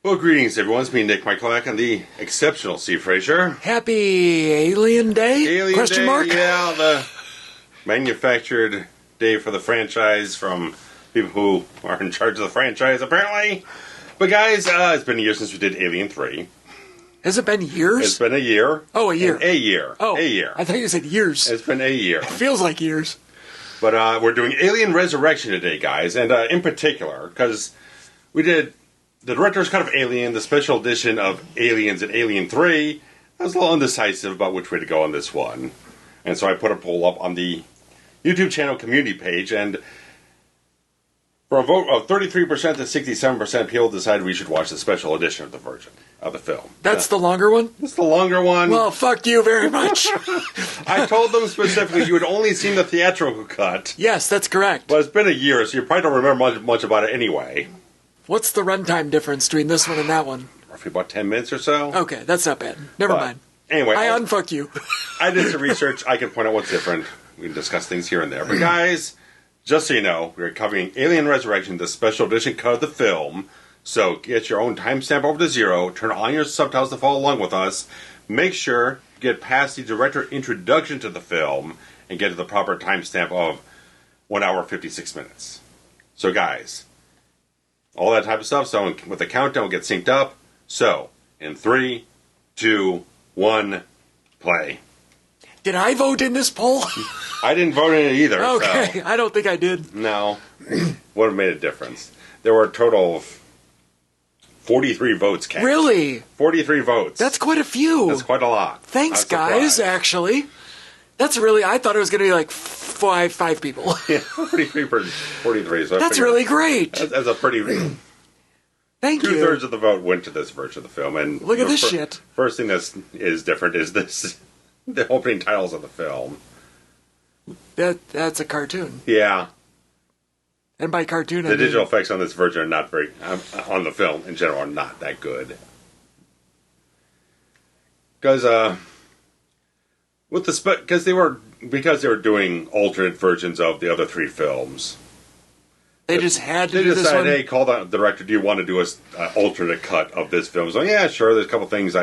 Well, greetings, everyone. It's me, Nick Michaelak, and the exceptional Steve Frazier. Happy Alien Day? Alien Question Day, mark? yeah, the manufactured day for the franchise from people who are in charge of the franchise, apparently. But guys, it's been a year since we did Alien 3. Has it been years? It's been a year. Oh, a year. A year. Oh, a year. I thought you said years. It's been a year. It feels like years. But we're doing Alien Resurrection today, guys, and in particular, because we did the director's cut of Alien, the special edition of Aliens and Alien 3. I was a little indecisive about which way to go on this one. And so I put a poll up on the YouTube channel community page, and for a vote of 33% to 67%, people decided we should watch the special edition of the version of the film. That's the longer one? That's the longer one. Well, fuck you very much. I told them specifically you had only seen the theatrical cut. Yes, that's correct. But it's been a year, so you probably don't remember much about it anyway. What's the runtime difference between this one and that one? Roughly about 10 minutes or so. Okay, that's not bad. Never mind. Anyway. I unfuck you. I did some research. I can point out what's different. We can discuss things here and there. But guys, just so you know, we're covering Alien Resurrection, the special edition cut of the film. So get your own timestamp over to 0. Turn on your subtitles to follow along with us. Make sure you get past the director introduction to the film and get to the proper timestamp of 1 hour 56 minutes. So guys, all that type of stuff. So with the countdown, we'll get synced up. So, in 3, 2, 1, play. Did I vote in this poll? I didn't vote in it either. Okay, So. I don't think I did. No. Would have made a difference. There were a total of 43 votes cast. Really? 43 votes. That's quite a few. That's quite a lot. Thanks, guys, actually. That's really, I thought it was going to be like five people. Yeah, 43. So that's really great. That's a pretty... Thank you. 2/3 of the vote went to this version of the film. And look at this shit. First thing that is different is this: the opening titles of the film. That's a cartoon. Yeah. And by cartoon, the digital effects on this version are not very... on the film, in general, are not that good. Because, because they were doing alternate versions of the other 3 films. They just had to do this one? They decided, hey, call the director, do you want to do an alternate cut of this film? So, yeah, sure, there's a couple things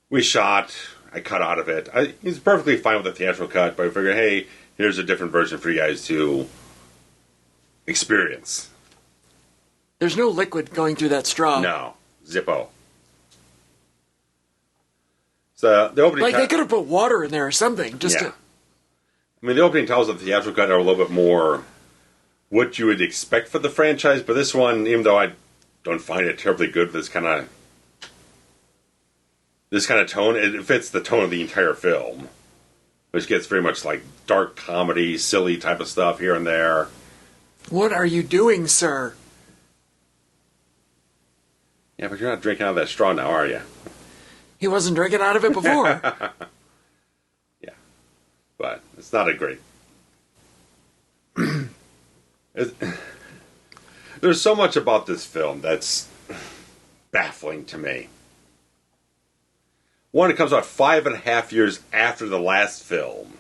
we shot, I cut out of it. He's perfectly fine with the theatrical cut, but I figured, hey, here's a different version for you guys to experience. There's no liquid going through that straw. No. Zippo. So, the opening... they could have put water in there or something, just to... I mean, the opening titles of the theatrical cut are a little bit more... what you would expect for the franchise, but this one, even though I don't find it terribly good, this kind of tone, it fits the tone of the entire film, which gets very much like dark comedy, silly type of stuff here and there. What are you doing, sir? Yeah, but you're not drinking out of that straw now, are you? He wasn't drinking out of it before. Yeah, but it's not a great... There's so much about this film that's baffling to me. One, it comes out 5.5 years after the last film.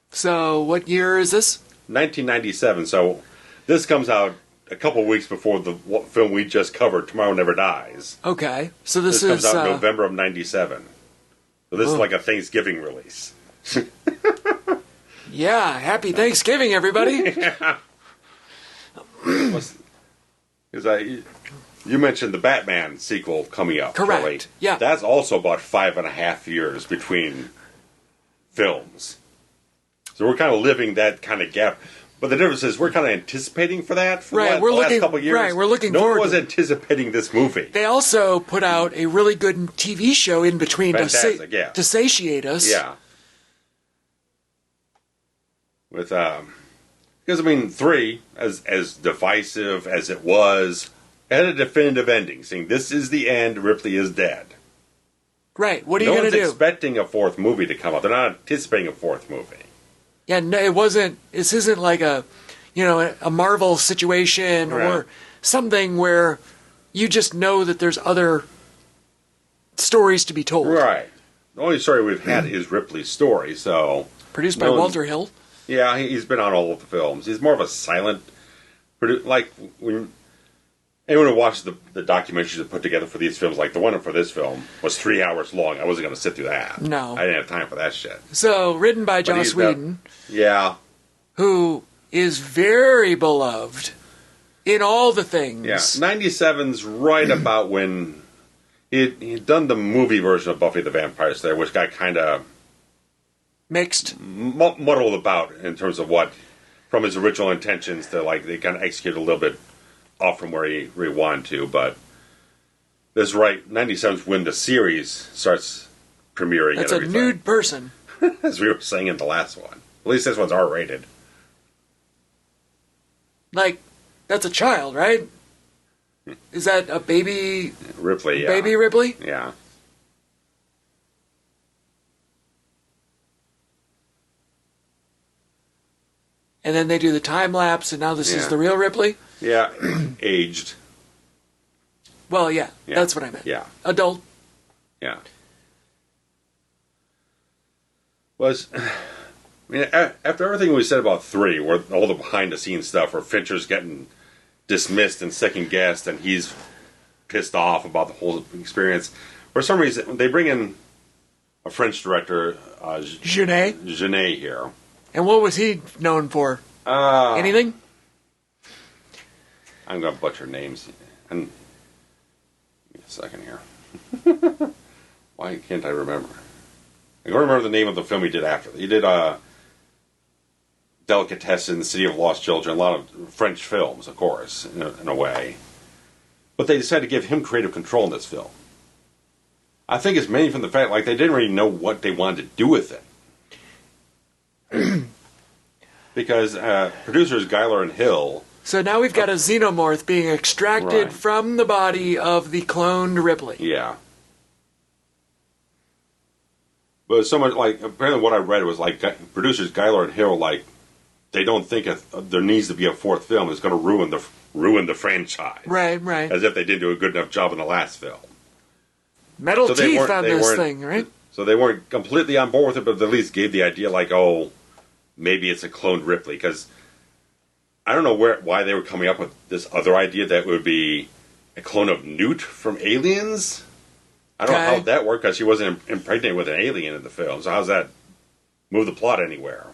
So, what year is this? 1997. So, this comes out a couple weeks before the film we just covered, Tomorrow Never Dies. Okay. So this comes is... out in November of 97. So this is like a Thanksgiving release. Yeah, happy Thanksgiving, everybody. Yeah. You mentioned the Batman sequel coming up. Correct. Shortly. Yeah. That's also about 5.5 years between films. So we're kind of living that kind of gap. But the difference is we're kind of anticipating for that for the last couple of years. Right, we're looking forward. No one was anticipating this movie. They also put out a really good TV show in between to satiate us. Yeah. With because, I mean, 3, as divisive as it was, had a definitive ending, saying this is the end, Ripley is dead. Right, what are you going to do? No one's expecting a 4th movie to come out. They're not anticipating a 4th movie. Yeah, no, it wasn't, this isn't like a Marvel situation or something where you just know that there's other stories to be told. Right. The only story we've had is Ripley's story, so... Produced by Walter Hill. Yeah, he's been on all of the films. He's more of a silent... And anyone who watched the documentaries that put together for these films, like the one for this film, was 3 hours long. I wasn't going to sit through that. No. I didn't have time for that shit. So, written by Joss Whedon. Yeah. Who is very beloved in all the things. Yeah. 97's right about when he'd done the movie version of Buffy the Vampire Slayer, which got kind of mixed, muddled about in terms of what, from his original intentions to, like, they kind of executed a little bit off from where he wanted to, but this right, 97's when the series starts premiering. That's a nude person. As we were saying in the last one. At least this one's R-rated. Like, that's a child, right? Is that a baby... Ripley, yeah. Baby Ripley? Yeah. And then they do the time lapse, and now this is the real Ripley? Yeah, aged. Well, yeah, that's what I meant. Yeah. Adult. Yeah. I mean, after everything we said about 3, where all the behind-the-scenes stuff, where Fincher's getting dismissed and second-guessed, and he's pissed off about the whole experience, for some reason, they bring in a French director, Jeunet here. And what was he known for? Anything? I'm going to butcher names. And give me a second here. Why can't I remember? I don't remember the name of the film he did after. He did Delicatessen, City of Lost Children, a lot of French films, of course, in a way. But they decided to give him creative control in this film. I think it's mainly from the fact, like, they didn't really know what they wanted to do with it. Because producers Geiler and Hill... So now we've got a xenomorph being extracted from the body of the cloned Ripley. Yeah. But so much, like, apparently what I read was, like, producers Geiler and Hill, like, they don't think there needs to be a 4th film. It's going to ruin the franchise. Right, right. As if they didn't do a good enough job in the last film. Metal teeth on this thing, right? So they weren't completely on board with it, but at least gave the idea, like, oh, maybe it's a cloned Ripley. Because I don't know why they were coming up with this other idea that would be a clone of Newt from Aliens. I don't know how that worked, because she wasn't impregnated with an alien in the film. So how's that move the plot anywhere?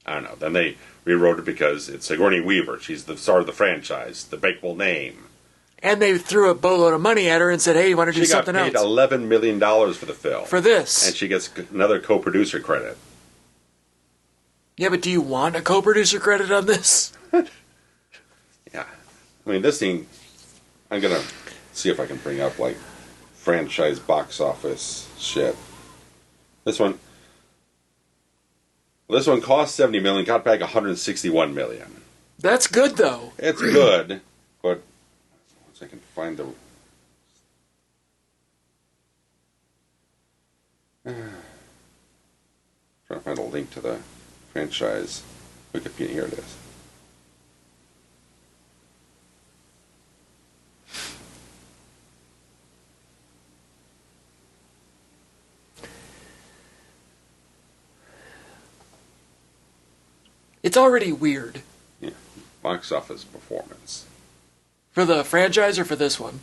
I don't know. Then they rewrote it because it's Sigourney Weaver. She's the star of the franchise, the breakable name. And they threw a boatload of money at her and said, hey, you want to do something else? She got paid $11 million for the film. For this. And she gets another co-producer credit. Yeah, but do you want a co-producer credit on this? Yeah. I mean, this thing, I'm going to see if I can bring up, like, franchise box office shit. This one cost $70 million, got back $161 million. That's good, though. It's good, but once I can find the... trying to find a link to the franchise Wikipedia. Here it is. It's already weird. Yeah. Box office performance. For the franchise or for this one?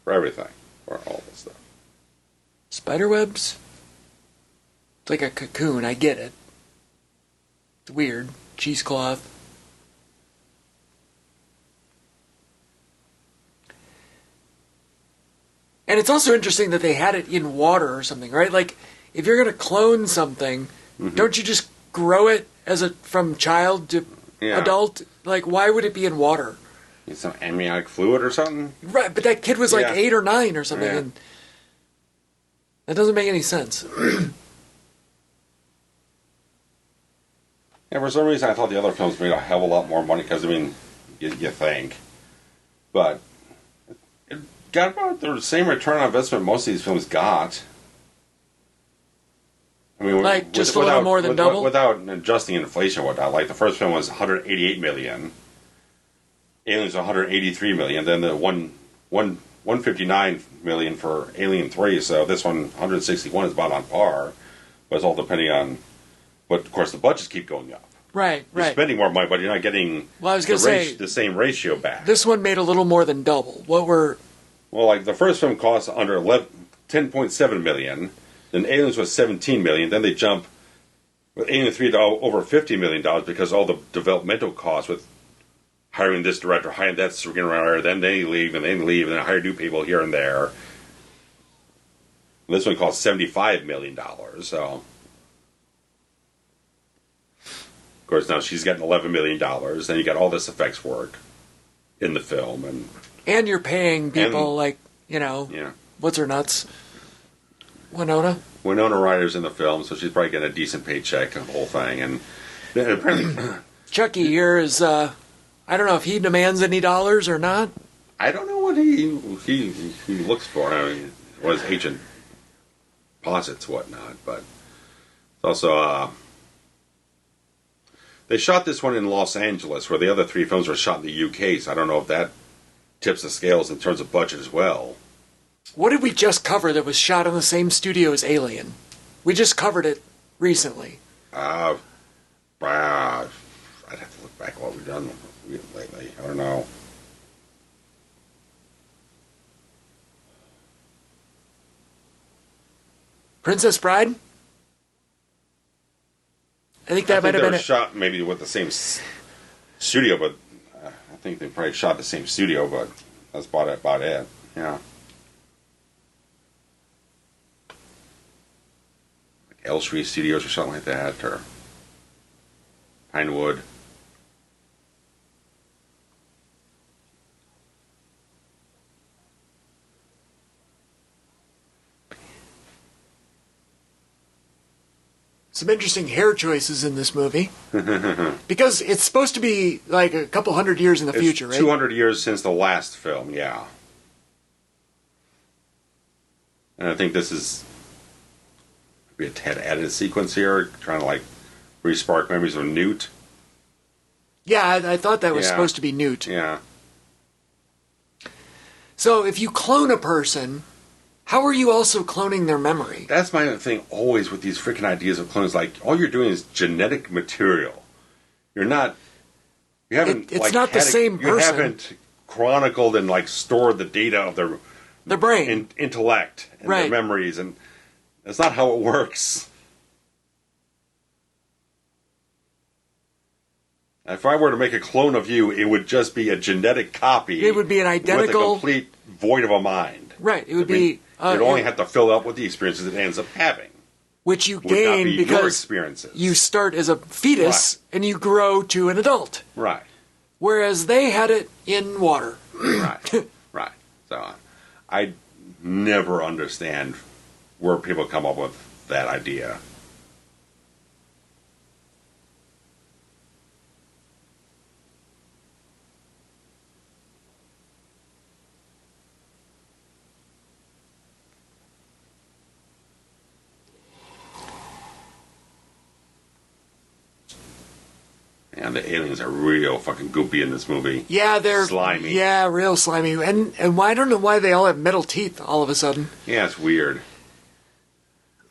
For everything. For all this stuff. Spiderwebs? It's like a cocoon, I get it. It's weird. Cheesecloth. And it's also interesting that they had it in water or something, right? Like, if you're going to clone something, don't you just grow it from child to adult? Like, why would it be in water? Need some amniotic fluid or something? Right, but that kid was like 8 or 9 or something, and that doesn't make any sense. Yeah, for some reason I thought the other films made a hell of a lot more money, because, I mean, you think. But it got about the same return on investment most of these films got. I mean, like, just a little more than double? Without adjusting inflation and whatnot. Like, the first film was $188 million. Aliens $183 million. Then the $159 million for Alien 3. So this one, $161, is about on par. But it's all depending on... But, of course, the budgets keep going up. Right, You're right. spending more money, but you're not getting Well, I was going to say the same ratio back. this one made a little more than double. What were? Well, like the first film cost under 10.7 million, then Aliens was 17 million, then they jump with Alien 3 to over $50 million because all the developmental costs with hiring this director, hiring that screenwriter, then they leave, and then leave, and then hire new people here and there. This one cost $75 million, so... Of course, now she's getting $11 million, then you got all this effects work in the film, and you're paying people yeah. what's her nuts? Winona Ryder's in the film, so she's probably getting a decent paycheck on the whole thing, and apparently... Chucky here is, I don't know if he demands any dollars or not. I don't know what he looks for. I mean, what his agent posits, whatnot, but it's also they shot this one in Los Angeles, where the other three films were shot in the UK. So I don't know if that tips the scales in terms of budget as well. What did we just cover that was shot in the same studio as Alien? We just covered it recently. I'd have to look back at what we've done lately. I don't know. Princess Bride? I think that might have been shot maybe with the same studio, but I think they probably shot the same studio, but that's about it. Yeah. Like Elstree Studios or something like that, or Pinewood. some interesting hair choices in this movie. Because it's supposed to be like a couple hundred years in the future, right? 200 years since the last film, yeah. And I think this is maybe a tad added sequence here, trying to like re-spark memories of Newt. Yeah, I thought that was supposed to be Newt. Yeah. So if you clone a person, how are you also cloning their memory? That's my thing always with these freaking ideas of clones. Like, all you're doing is genetic material. You're not... You haven't... It's not the same person. You haven't chronicled and, like, stored the data of their brain. Intellect and their memories. And that's not how it works. If I were to make a clone of you, it would just be a genetic copy. It would be an identical... with a complete void of a mind. Right. It would be... You'd only have to fill up with the experiences it ends up having. Which you gain because you start as a fetus and you grow to an adult. Right. Whereas they had it in water. Right. Right. So I never understand where people come up with that idea. And the aliens are real fucking goopy in this movie. Yeah, they're slimy. Yeah, real slimy. And I don't know why they all have metal teeth all of a sudden. Yeah, it's weird.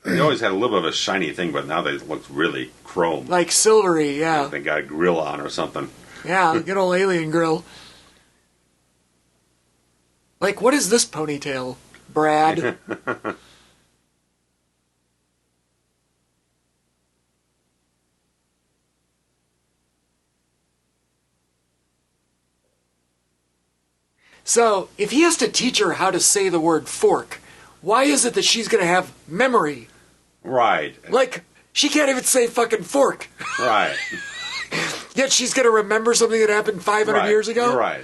They always had a little bit of a shiny thing, but now they look really chrome. Like silvery, yeah. Like they got a grill on or something. Yeah, good old alien grill. Like, what is this ponytail, Brad? So, if he has to teach her how to say the word fork, why is it that she's going to have memory? Right. Like, she can't even say fucking fork. Right. Yet she's going to remember something that happened 500 years ago? You're right.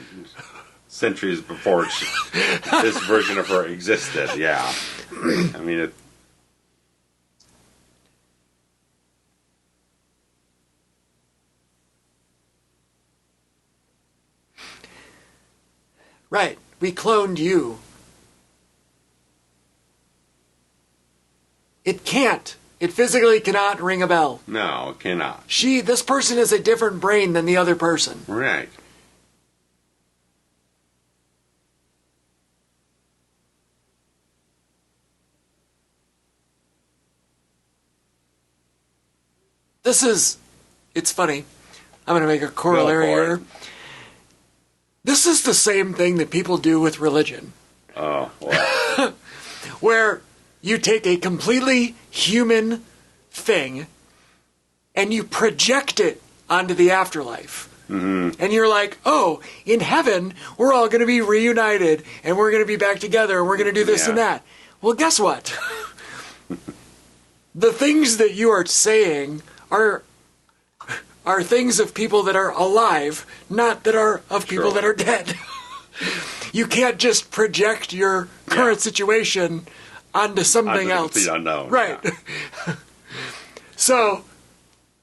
Centuries before this version of her existed, yeah. I mean, it... Right. We cloned you. It can't. It physically cannot ring a bell. No, it cannot. This person has a different brain than the other person. Right. This is it's funny. I'm going to make a corollary here. This is the same thing that people do with religion. Oh, well. Where you take a completely human thing and you project it onto the afterlife. Mm-hmm. And you're like, oh, in heaven, we're all going to be reunited and we're going to be back together and we're going to do this and that. Well, guess what? The things that you are saying are things of people that are alive, not that are of people that are dead. You can't just project your current situation onto something else. Complete unknown. Right. Yeah. So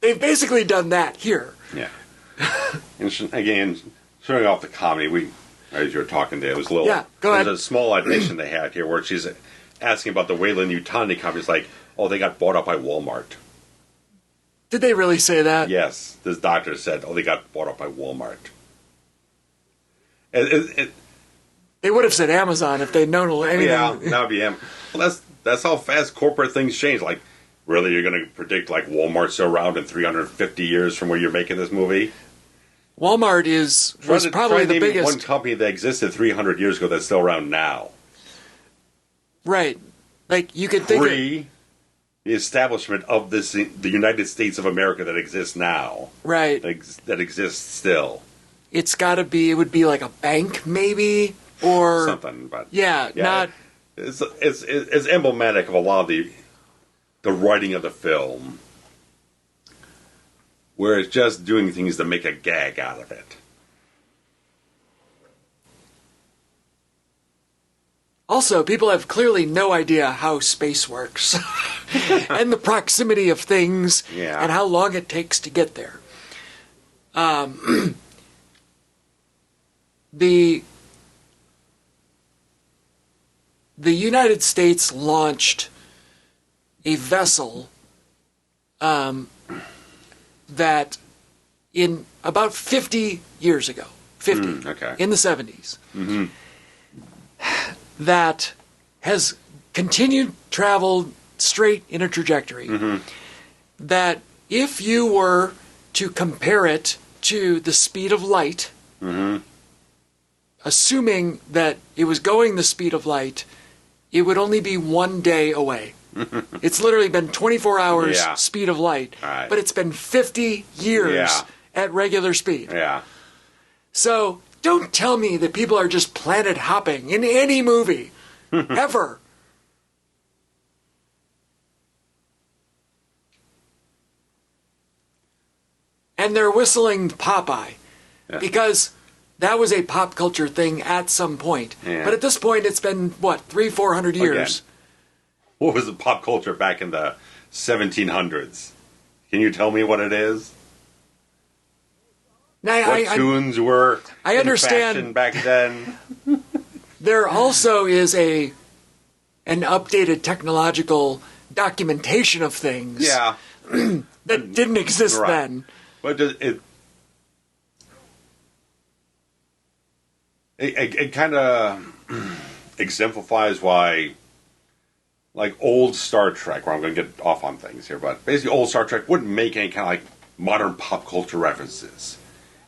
they've basically done that here. Yeah. And again, showing off the comedy, as you were talking there, it was a little. Yeah, go ahead. There's a small addition they had here where she's asking about the Weyland-Yutani company. It's like, oh, they got bought up by Walmart. Did they really say that? Yes. This doctor said, oh, they got bought up by Walmart. They would have said Amazon if they'd known anything. Yeah, that would be Amazon. Well, that's how fast corporate things change. Like, really, you're going to predict, like, Walmart's around in 350 years from where you're making this movie? Walmart was probably the biggest. One company that existed 300 years ago that's still around now. Right. Like, you could think the establishment of the United States of America that exists now. Right. That exists still. It would be like a bank, maybe, or something. But not. It's emblematic of a lot of the writing of the film, where it's just doing things to make a gag out of it. Also, people have clearly no idea how space works and the proximity of things and how long it takes to get there. The United States launched a vessel that in about 50 years ago, in the 70s, that has continued travel straight in a trajectory that if you were to compare it to the speed of light, assuming that it was going the speed of light, it would only be 1 day away. It's literally been 24 hours speed of light, but it's been 50 years at regular speed. Yeah. So don't tell me that people are just planet hopping in any movie, ever. And they're whistling Popeye because that was a pop culture thing at some point. Yeah. But at this point, it's been, 300-400 years. Again, what was the pop culture back in the 1700s? Can you tell me what it is? Now, what tunes were I understand. In fashion back then? There also is an updated technological documentation of things that didn't exist then. But it kind of exemplifies why, like, old Star Trek, where I'm going to get off on things here, but basically old Star Trek wouldn't make any kind of, like, modern pop culture references.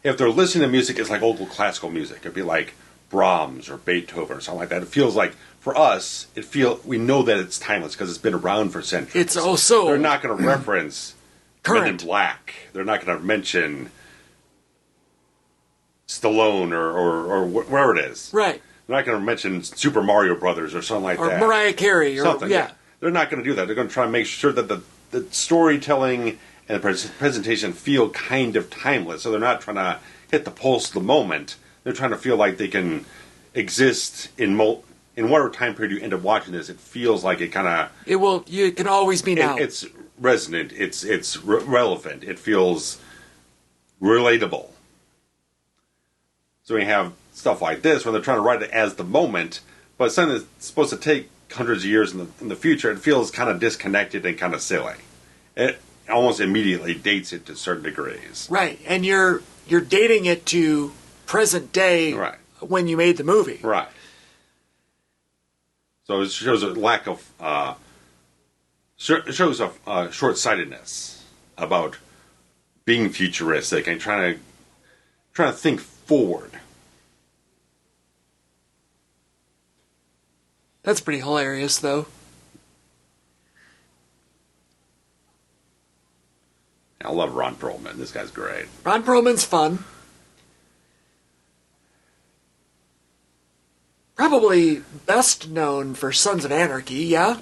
If they're listening to music, it's like old classical music. It'd be like Brahms or Beethoven or something like that. It feels like, for us, we know that it's timeless because it's been around for centuries. It's also... They're not going to reference current. Men in Black. They're not going to mention Stallone or wherever it is. Right. They're not going to mention Super Mario Brothers or something like that. Or Mariah Carey. Or something. Yeah. They're not going to do that. They're going to try and make sure that the storytelling and the presentation feel kind of timeless. So they're not trying to hit the pulse of the moment. They're trying to feel like they can exist in whatever time period you end up watching this. It feels like it kind of... You can always be now. It's resonant. It's relevant. It feels relatable. So we have stuff like this where they're trying to write it as the moment, but something that's supposed to take hundreds of years in the future, it feels kind of disconnected and kind of silly. It almost immediately dates it to certain degrees. Right, and you're dating it to present day when you made the movie. Right. So it shows a lack of... it shows a short-sightedness about being futuristic and trying to think forward. That's pretty hilarious, though. I love Ron Perlman. This guy's great. Ron Perlman's fun. Probably best known for Sons of Anarchy, yeah?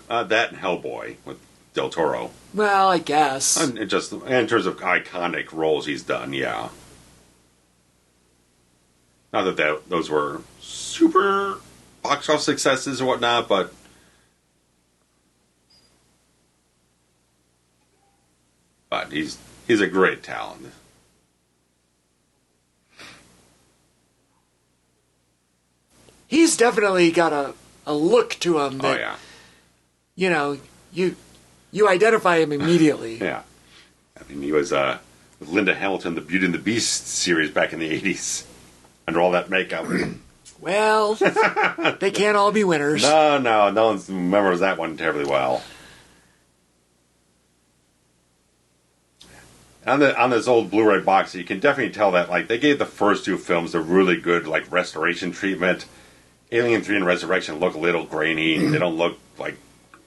That and Hellboy with Del Toro. Well, I guess. And in terms of iconic roles he's done, yeah. Not that those were super box office successes or whatnot, but he's a great talent. He's definitely got a look to him that, oh, yeah. You know, you identify him immediately. Yeah. I mean, he was with Linda Hamilton, the Beauty and the Beast series back in the 80s. Under all that makeup. Well, they can't all be winners. No one remembers that one terribly well. On this old Blu-ray box, you can definitely tell that like they gave the first two films a really good like restoration treatment. Alien 3 and Resurrection look a little grainy. They don't look like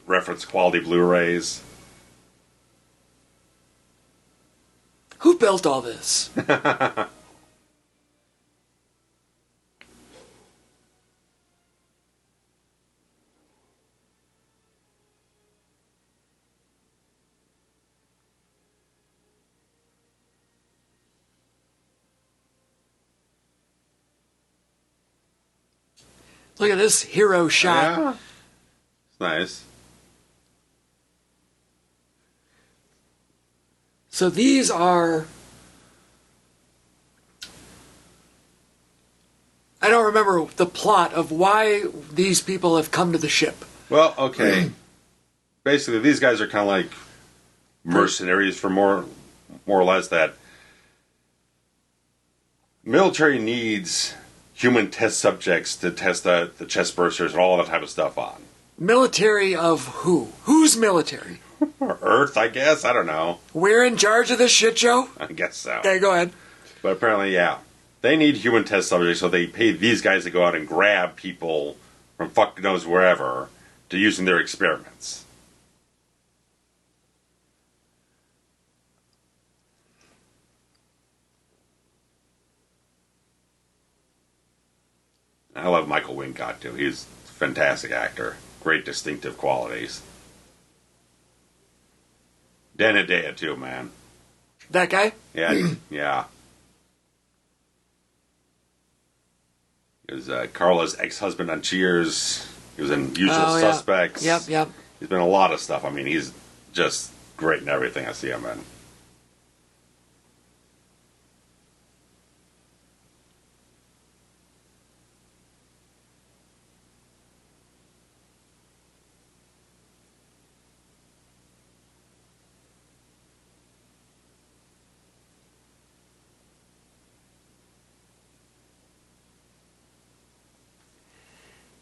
reference quality Blu-rays. Who built all this? Look at this hero shot. Yeah. It's nice. So these are... I don't remember the plot of why these people have come to the ship. Well, okay. Basically, these guys are kind of like mercenaries for more or less that military needs human test subjects to test the chest bursters and all that type of stuff on. Military of who? Who's military? Earth, I guess. I don't know. We're in charge of this shit show? I guess so. Okay, go ahead. But apparently, yeah. They need human test subjects, so they pay these guys to go out and grab people from fuck knows wherever to use in their experiments. I love Michael Wincott, too. He's a fantastic actor. Great distinctive qualities. Dan Hedaya, too, man. That guy? Yeah, yeah. He was Carla's ex-husband on Cheers. He was in Usual Suspects. Yep. He's been in a lot of stuff. I mean, he's just great in everything I see him in.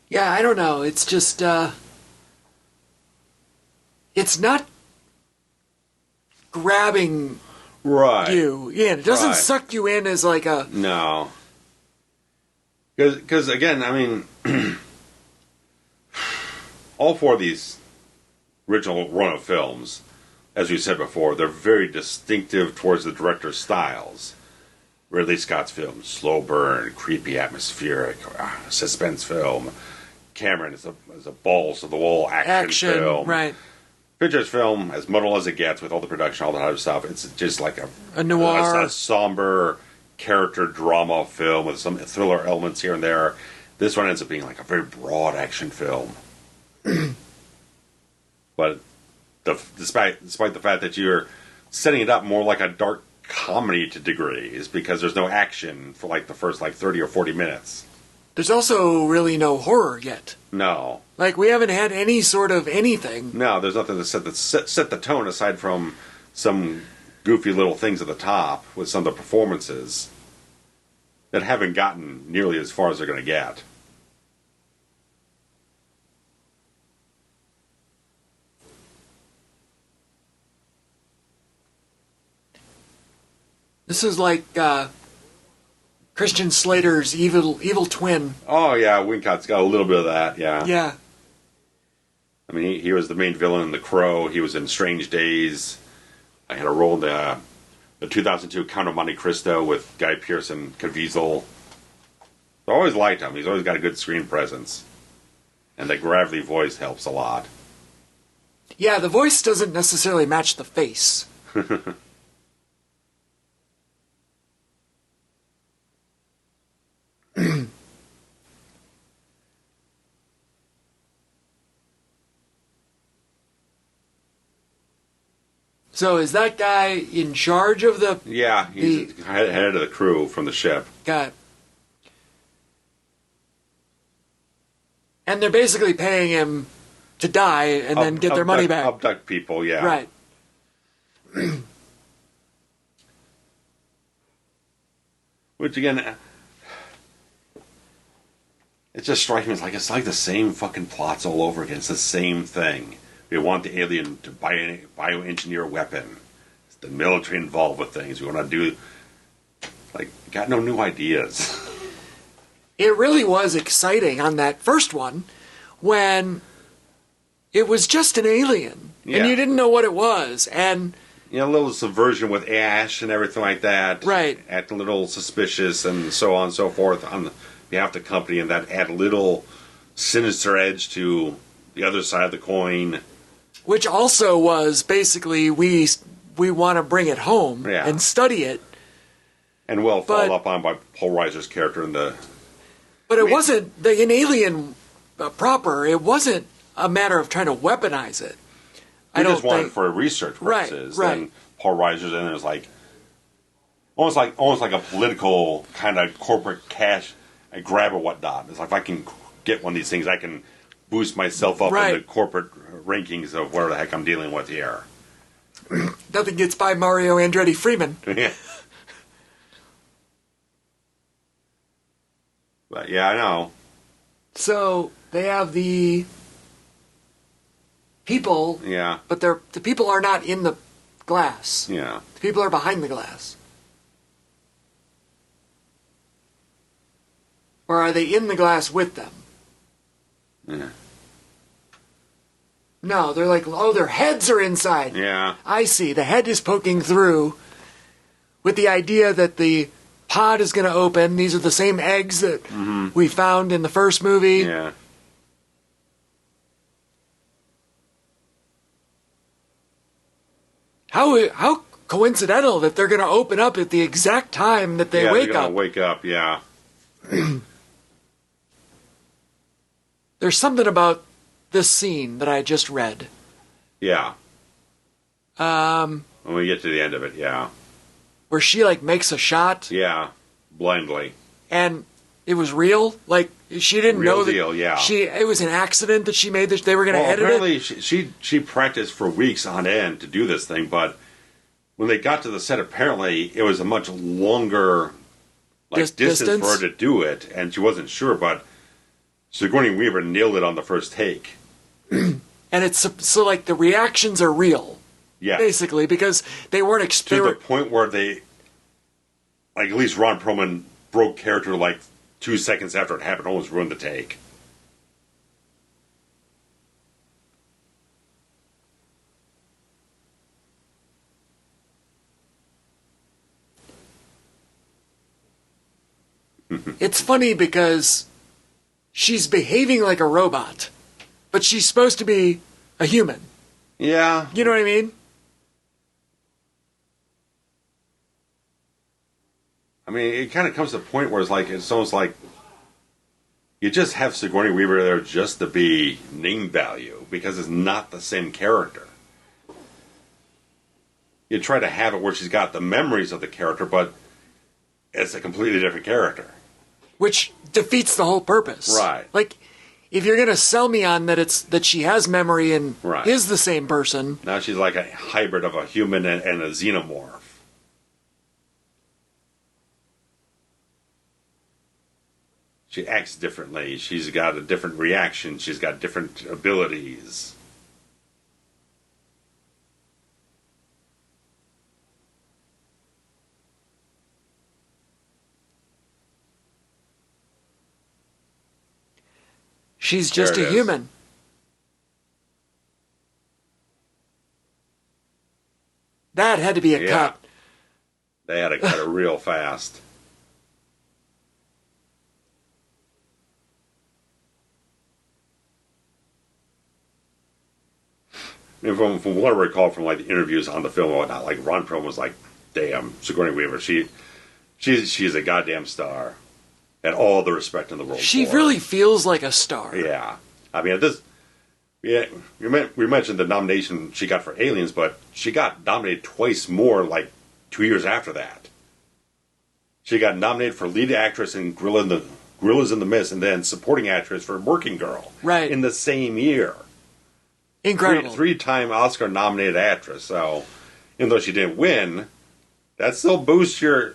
Yeah, I don't know. It's just, it's not grabbing you in. It doesn't suck you in as like a... No. Because again, I mean, all four of these original run of films, as we said before, they're very distinctive towards the director's styles. Ridley Scott's films, slow burn, creepy, atmospheric, suspense film. Cameron is a balls-to-the-wall action film. Right. Fincher's film, as muddled as it gets with all the production, all that other stuff, it's just like a noir. A somber character drama film with some thriller elements here and there. This one ends up being like a very broad action film. But despite the fact that you're setting it up more like a dark comedy to degrees, because there's no action for like the first 30 or 40 minutes. There's also really no horror yet. No. Like, we haven't had any sort of anything. No, there's nothing to set the tone aside from some goofy little things at the top with some of the performances that haven't gotten nearly as far as they're going to get. This is like Christian Slater's evil twin. Oh, yeah, Wincott's got a little bit of that, yeah. Yeah. I mean, he was the main villain in The Crow. He was in Strange Days. I had a role in the 2002 Count of Monte Cristo with Guy Pearce and Caviezel. I always liked him. He's always got a good screen presence. And the gravelly voice helps a lot. Yeah, the voice doesn't necessarily match the face. So is that guy in charge of the... Yeah, he's head of the crew from the ship. Got it. And they're basically paying him to die and then get their money back. Abduct people, yeah. Right. Which, again, it just strikes me as it's like the same fucking plots all over again. It's the same thing. We want the alien to bioengineer a weapon. It's the military involved with things. We want to do... got no new ideas. It really was exciting on that first one when it was just an alien. Yeah. And you didn't know what it was. And... a little subversion with Ash and everything like that. Right. Acting a little suspicious and so on and so forth on behalf of the company, and that add a little sinister edge to the other side of the coin. Which also was basically we want to bring it home and study it. And followed up on by Paul Reiser's character in the... But it wasn't an alien proper. It wasn't a matter of trying to weaponize it. I just wanted it for research purposes. Right. And Paul Reiser's in it was almost like a political kind of corporate cash grab or whatnot. It's like, if I can get one of these things, I can boost myself up in the corporate rankings of whatever the heck I'm dealing with here. Nothing gets by Mario Andretti Freeman. Yeah. But yeah, I know. So they have the people. Yeah. But the people are not in the glass. Yeah. The people are behind the glass. Or are they in the glass with them? Yeah. No, they're like, their heads are inside. Yeah. I see. The head is poking through with the idea that the pod is going to open. These are the same eggs that we found in the first movie. Yeah. How coincidental that they're going to open up at the exact time that they wake up. Wake up, yeah. There's something about this scene that I just read. Yeah. When we get to the end of it, yeah. Where she makes a shot. Yeah. Blindly. And it was real. She didn't know that. Real deal, yeah. It was an accident that she made that they were going to edit apparently it. She practiced for weeks on end to do this thing, but when they got to the set, apparently it was a much longer distance for her to do it, and she wasn't sure, but Sigourney Weaver nailed it on the first take. And it's so the reactions are real. Yeah. Basically, because they weren't... to the point where they... at least Ron Perlman broke character 2 seconds after it happened, almost ruined the take. It's funny because she's behaving like a robot, but she's supposed to be a human. Yeah. You know what I mean? I mean, it kind of comes to the point where it's almost like you just have Sigourney Weaver there just to be name value, because it's not the same character. You try to have it where she's got the memories of the character, but it's a completely different character. Which defeats the whole purpose. Right. If you're going to sell me on that she has memory and is the same person... Now she's like a hybrid of a human and a xenomorph. She acts differently. She's got a different reaction. She's got different abilities. She's just There a it is. human. That had to be a cut. They had to cut it real fast. And from what I recall from like the interviews on the film and whatnot, like Ron Perlman was like, "Damn, Sigourney Weaver, she's a goddamn star." Had all the respect in the world. She for really her. feels like a star. Yeah, I mean, we mentioned the nomination she got for Aliens, but she got nominated twice more, like 2 years after that. She got nominated for lead actress in Gorillas in the Mist, and then supporting actress for Working Girl. Right. In the same year. Incredible. Three-time Oscar-nominated actress. So, even though she didn't win, that still boosts your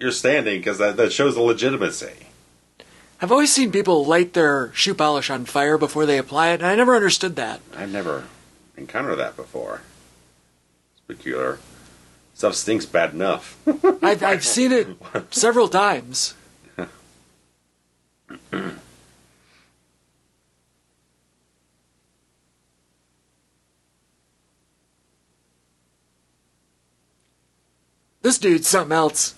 standing because that shows the legitimacy. I've always seen people light their shoe polish on fire before they apply it, and I never understood that. I've never encountered that before. It's peculiar. Stuff stinks bad enough. I've seen it several times. This dude's something else.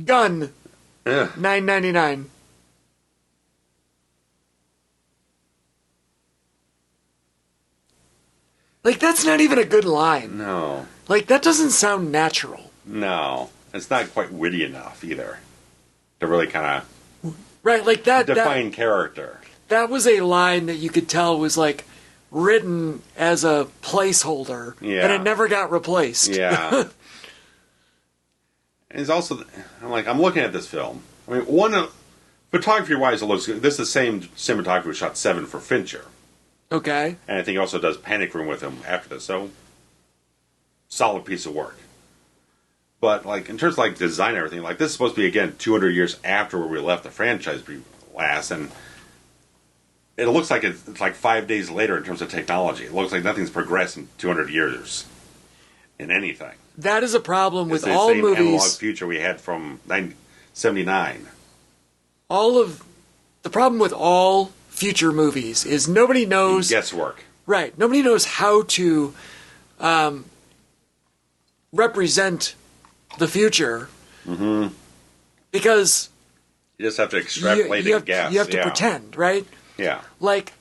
Gun. $9.99. Like, that's not even a good line. No. Like, that doesn't sound natural. No. It's not quite witty enough either. To really kind Right, like that. of define character. That was a line that you could tell was, like, written as a placeholder. Yeah. And it never got replaced. Yeah. And it's also, I'm looking at this film. I mean, photography-wise, it looks good. This is the same cinematographer who shot Seven for Fincher. Okay. And I think he also does Panic Room with him after this. So, solid piece of work. But, like, in terms of, like, design and everything, like, this is supposed to be, again, 200 years after where we left the franchise last, and it looks like it's like 5 days later in terms of technology. It looks like nothing's progressed in 200 years in anything. That is a problem with It's the all same movies. analog future we had from 1979. The problem with all future movies is nobody knows. Guesswork. Right. Nobody knows how to represent the future. Mm-hmm. Because You just have to extrapolate and guess. You have to pretend, right? Yeah. Like,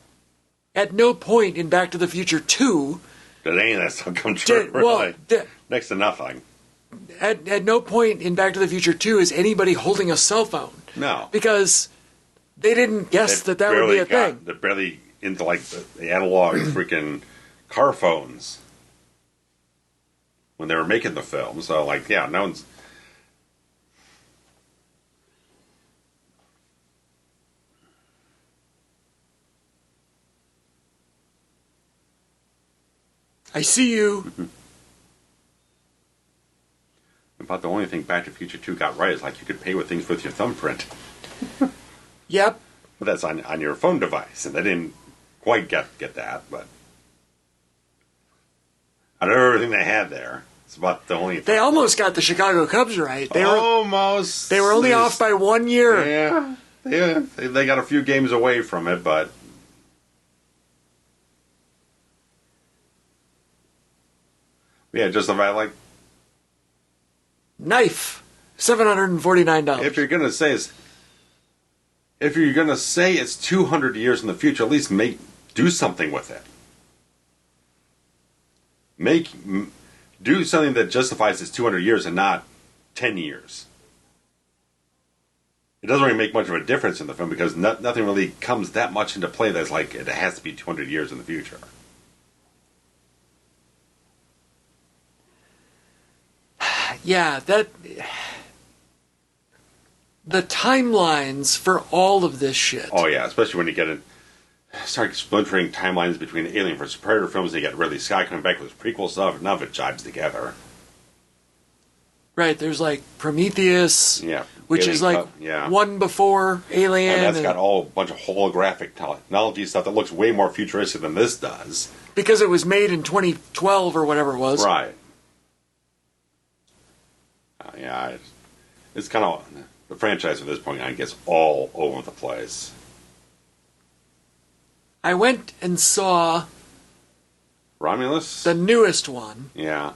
at no point in Back to the Future 2... Did any of that stuff come true? Really? Next to nothing. At no point in Back to the Future 2 is anybody holding a cell phone. No. Because they didn't guess that would be a thing. They're barely into, like, the analog freaking car phones when they were making the film. So, like, yeah, no one's... I see you. About the only thing Back to the Future 2 got right is, like, you could pay with things with your thumbprint. Yep. But that's on your phone device, and they didn't quite get that, but... Out of everything they had there, it's about the only thing. They almost got the Chicago Cubs right. Almost. They were only off by 1 year. Yeah. They got a few games away from it, but... Yeah, just about like... Knife. $749. If you're gonna say it's 200 years in the future, at least do something with it. Do something that justifies it's 200 years and not 10 years. It doesn't really make much of a difference in the film because nothing really comes that much into play that's like it has to be 200 years in the future. Yeah, the timelines for all of this shit. Oh yeah, especially when you start splintering timelines between Alien vs. Predator films. They got Ridley Scott coming back with his prequel stuff. None of it jives together. Right, there's like Prometheus, which Alien is like one before Alien. And that's got a bunch of holographic technology stuff that looks way more futuristic than this does. Because it was made in 2012 or whatever it was. Right. yeah. It's kind of the franchise at this point. I guess all over the place. I went and saw Romulus, the newest one. yeah.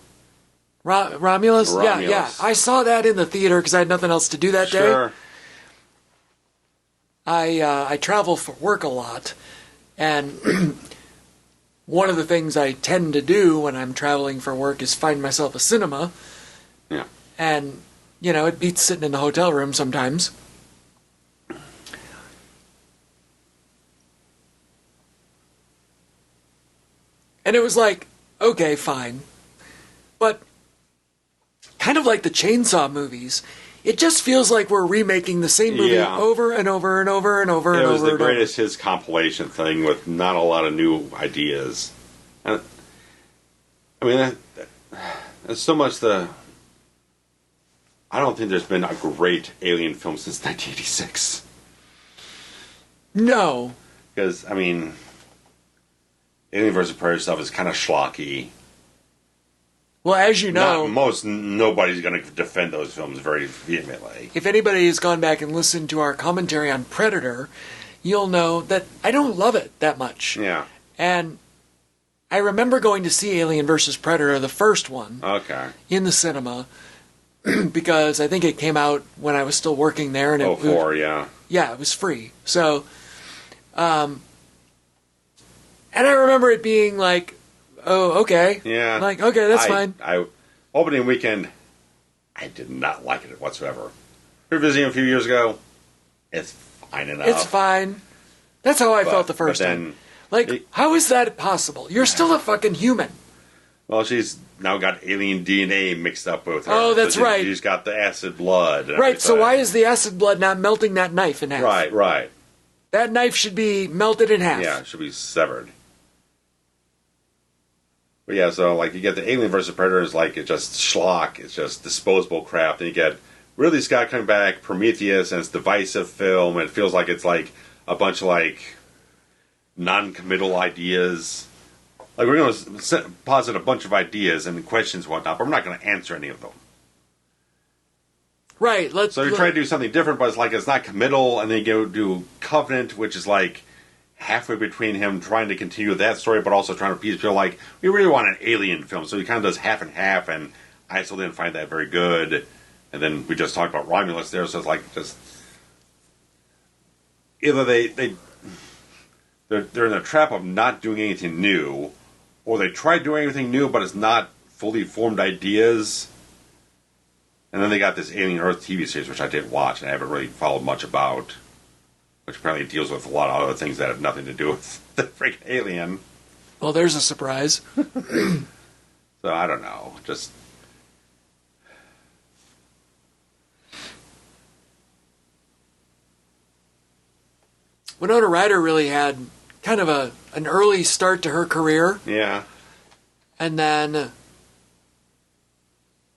Romulus? Yeah. I saw that in the theater because I had nothing else to do that day. I travel for work a lot, and one of the things I tend to do when I'm traveling for work is find myself a cinema. Yeah. And, it beats sitting in the hotel room sometimes. And it was like, okay, fine. But kind of like the Chainsaw movies, it just feels like we're remaking the same movie over and over and over and over and over. It was the greatest hits compilation thing with not a lot of new ideas. And, I mean, that's so much the... I don't think there's been a great Alien film since 1986. No. Because, I mean, Alien vs. Predator stuff is kind of schlocky. Well, as you know... Nobody's going to defend those films very vehemently. If anybody has gone back and listened to our commentary on Predator, you'll know that I don't love it that much. Yeah. And I remember going to see Alien vs. Predator, the first one, in the cinema, because I think it came out when I was still working there. And yeah. Yeah, it was free. So, and I remember it being like, oh, okay. Yeah. Like, okay, that's fine. Opening weekend, I did not like it whatsoever. Revisiting a few years ago, it's fine enough. It's fine. That's how I felt the first time. Like, how is that possible? You're still a fucking human. Well, she's now got alien DNA mixed up with her. Oh, that's right. She's got the acid blood. Right, so why is the acid blood not melting that knife in half? Right. That knife should be melted in half. Yeah, it should be severed. But yeah, so like you get the Alien vs. Predator is like it's just schlock, it's just disposable crap. Then you get Ridley Scott coming back, Prometheus, and it's divisive film, and it feels like it's like a bunch of like non-committal ideas. Like we're going to posit a bunch of ideas and questions and whatnot, but we're not going to answer any of them. Right. So you try to do something different, but it's like it's not committal, and then you go do Covenant, which is like halfway between him trying to continue that story, but also trying to piece feel like we really want an alien film. So he kind of does half and half, and I still didn't find that very good. And then we just talked about Romulus there, so it's like just either they're in the trap of not doing anything new, or they try doing anything new, but it's not fully formed ideas. And then they got this Alien Earth TV series, which I didn't watch, and I haven't really followed much about, which apparently deals with a lot of other things that have nothing to do with the freaking alien. Well, there's a surprise. So, I don't know. Just... Winona Ryder really had kind of an early start to her career. Yeah. And then...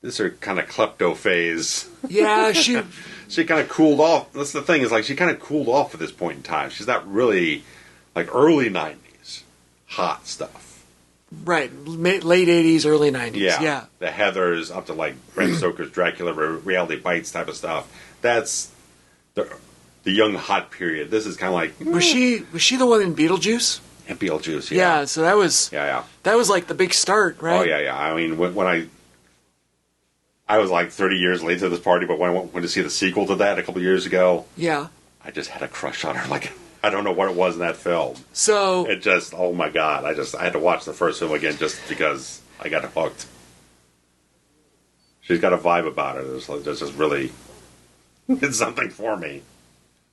This is her kind of klepto phase. Yeah, she kind of cooled off. That's the thing, is like she kind of cooled off at this point in time. She's not really like early 90s hot stuff. Right. Late 80s, early 90s. Yeah. The Heathers up to like Bram Stoker's Dracula, Reality Bites type of stuff. That's the young hot period. This is kind of like... Was she the one in Beetlejuice? And Beetlejuice, yeah. Yeah, so that was... Yeah. That was like the big start, right? Oh, yeah. I mean, when I was like 30 years late to this party, but when I went to see the sequel to that a couple years ago, yeah, I just had a crush on her. Like, I don't know what it was in that film. So it just, oh my god, I had to watch the first film again just because I got hooked. She's got a vibe about her that's just really did something for me.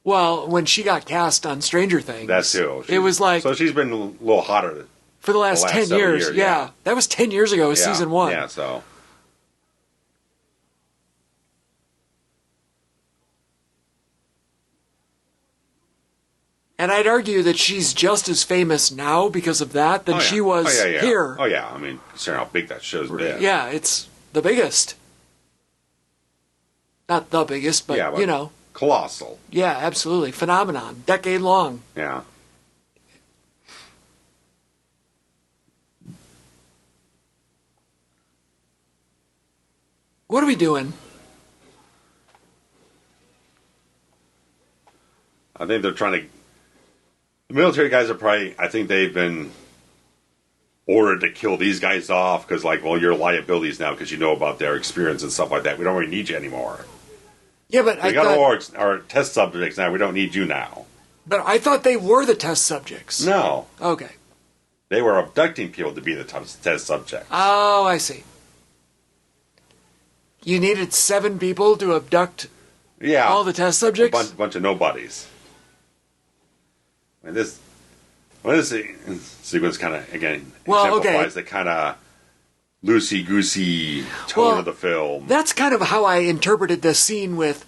Well, when she got cast on Stranger Things, that too. It was like, so she's been a little hotter for the last 10 years. Yeah, that was 10 years ago. Season 1. Yeah, so. And I'd argue that she's just as famous now because of that than she was here. Oh, yeah. I mean, considering how big that show's been. Yeah, it's the biggest. Not the biggest, but, you know. Colossal. Yeah, absolutely. Phenomenon. Decade long. Yeah. What are we doing? I think they're trying to. The military guys are probably. I think they've been ordered to kill these guys off because, like, well, you're liabilities now because you know about their experience and stuff like that. We don't really need you anymore. Yeah, but we got all our test subjects now. We don't need you now. But I thought they were the test subjects. No. Okay. They were abducting people to be the test subjects. Oh, I see. You needed 7 people to abduct all the test subjects? A bunch of nobodies. And this sequence kind of, again, exemplifies the kind of loosey-goosey tone of the film. That's kind of how I interpreted this scene with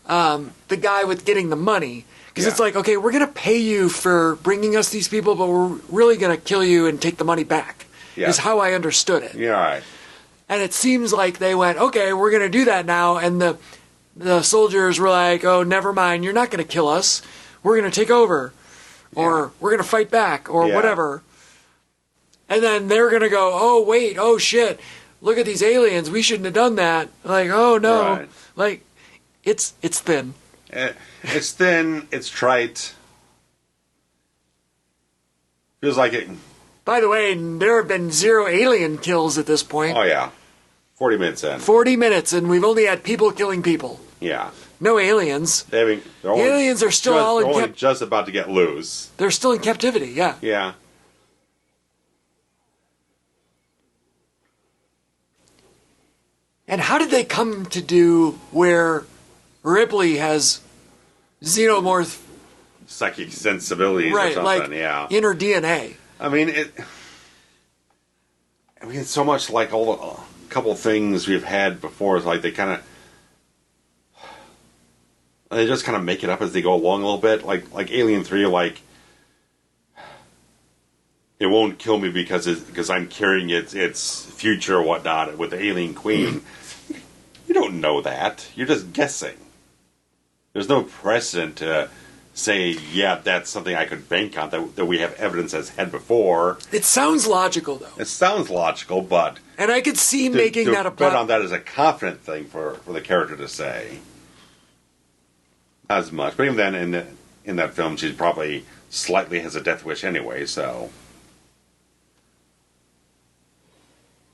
the guy with getting the money. Because it's like, okay, we're going to pay you for bringing us these people, but we're really going to kill you and take the money back. Is how I understood it. Yeah, right. And it seems like they went, okay, we're going to do that now. And the soldiers were like, oh, never mind, you're not going to kill us. We're going to take over. Or we're going to fight back, or whatever. And then they're going to go, oh, wait, oh, shit, look at these aliens. We shouldn't have done that. Like, oh, no. Right. Like, it's thin. It's thin. It's trite. Feels like it. By the way, there have been 0 alien kills at this point. Oh, yeah. 40 minutes in. 40 minutes, and we've only had people killing people. Yeah. No aliens. The aliens are still only just about to get loose. They're still in captivity, yeah. Yeah. And how did they come to do where Ripley has xenomorph psychic sensibilities or something, like in her DNA? I mean, it's so much like a couple things we've had before. It's like they just kind of make it up as they go along a little bit. Like Alien 3, like, it won't kill me because I'm carrying its future or whatnot with the alien queen. You don't know that. You're just guessing. There's no precedent to say, yeah, that's something I could bank on, that we have evidence has had before. It sounds logical, though. It sounds logical, but... And I could see making that a plot. Bet on that as a confident thing for the character to say. Not as much. But even then, in that film, she probably slightly has a death wish anyway, so...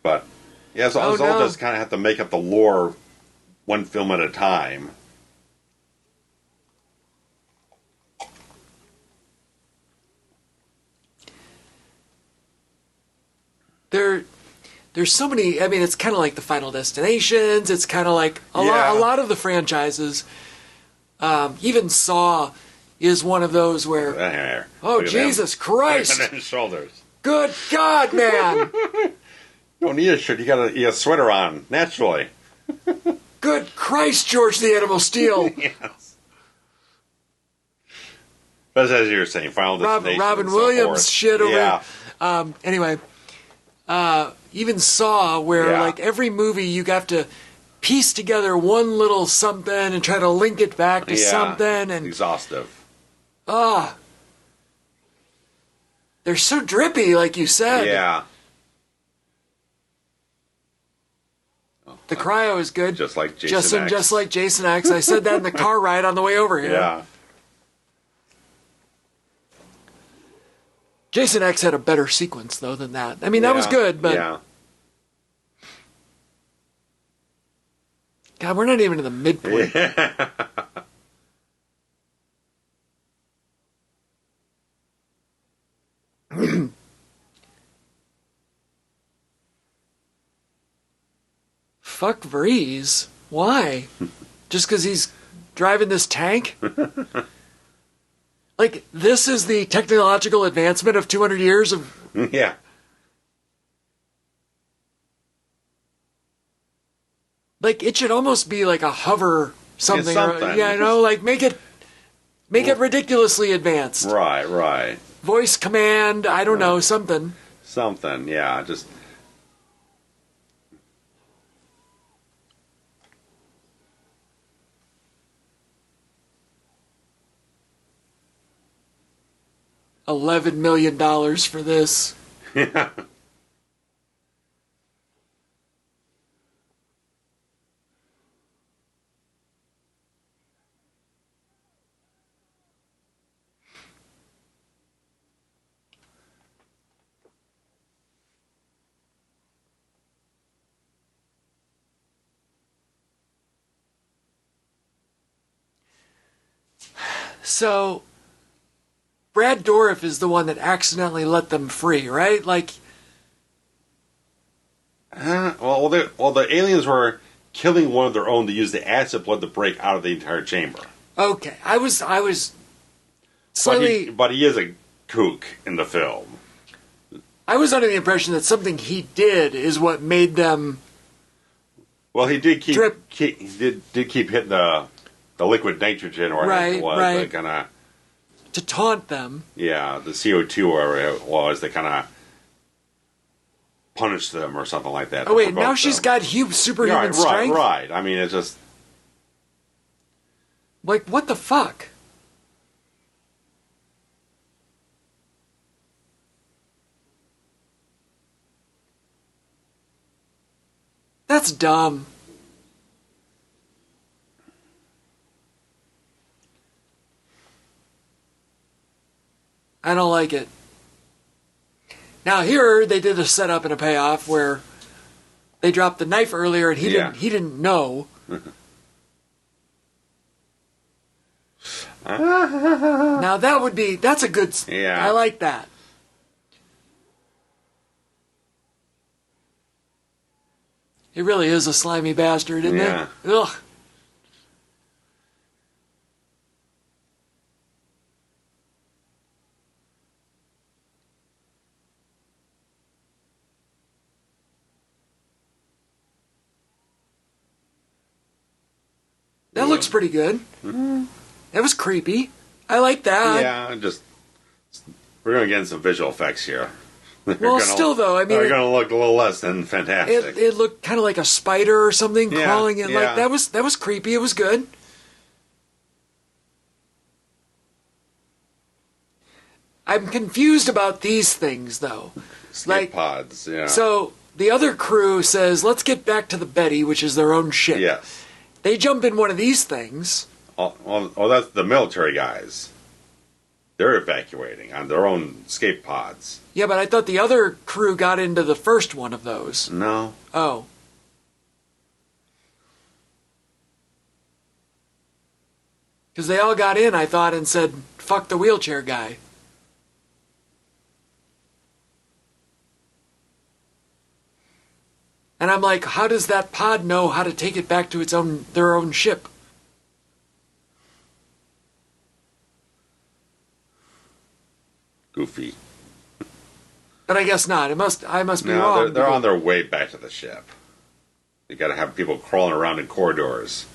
But, yeah, so all just kind of have to make up the lore one film at a time. There's so many. I mean, it's kind of like the Final Destinations. It's kind of like a lot of the franchises. Even Saw is one of those where. Oh, Jesus Christ! Look at his shoulders. Good God, man! You don't need a shirt. You got a sweater on naturally. Good Christ, George the Animal Steel. Yes. But as you were saying, Final Destination. Robin Williams shit over. Yeah. Anyway, even Saw, where like every movie you have to piece together one little something and try to link it back to something, and exhaustive. They're so drippy, like you said. Yeah. The cryo is good. Just like Jason X. Just like Jason X. I said that in the car ride on the way over here. Yeah. Jason X had a better sequence, though, than that. I mean, that was good, but... Yeah. God, we're not even in the midpoint. Yeah. Fuck Vreese. Why? Just because he's driving this tank? Like, this is the technological advancement of 200 years of... Yeah. Like, it should almost be like a hover something. Like, make it ridiculously advanced. Right. Voice command, I don't know, something. Something, yeah, just... $11 million for this. Yeah. So, Brad Dourif is the one that accidentally let them free, right? Like, the aliens were killing one of their own to use the acid blood to break out of the entire chamber. okay, I was slightly... But he is a kook in the film. I was under the impression that something he did is what made them... Well, he did keep hitting the liquid nitrogen or whatever it was. Right. Kind of to taunt them. Yeah, the CO2 or whatever it was, they kind of punished them or something like that. Oh wait, now she's got superhuman strength? Right. I mean, it's just... Like, what the fuck? That's dumb. I don't like it. Now here they did a setup and a payoff where they dropped the knife earlier and he didn't know. Now that's a good... Yeah. I like that. He really is a slimy bastard, isn't Yeah. he? Ugh. That looks pretty good. Mm-hmm. That was creepy. I like that. Yeah, we're going to get some visual effects here. Well, still though, I mean, they're going to look a little less than fantastic. It looked kind of like a spider or something crawling in. Like that was creepy. It was good. I'm confused about these things though. Escape pods. Yeah. So the other crew says, "Let's get back to the Betty," which is their own ship. Yes. They jump in one of these things. Oh, that's the military guys. They're evacuating on their own escape pods. Yeah, but I thought the other crew got into the first one of those. No. Oh. Because they all got in, I thought, and said, "Fuck the wheelchair guy." And I'm like, how does that pod know how to take it back to their own ship? Goofy. But I guess not. I must be no, wrong. They're on their way back to the ship. You got to have people crawling around in corridors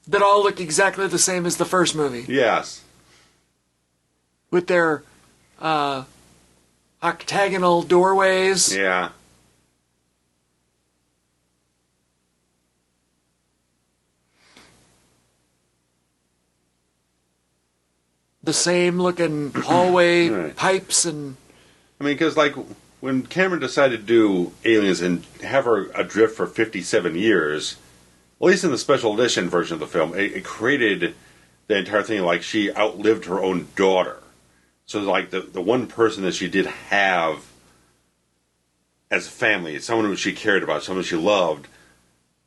that all look exactly the same as the first movie. Yes. With their octagonal doorways. Yeah. The same looking hallway pipes and... I mean, because like when Cameron decided to do Aliens and have her adrift for 57 years, at least in the special edition version of the film, it created the entire thing like she outlived her own daughter. So like the one person that she did have as a family, someone who she cared about, someone she loved,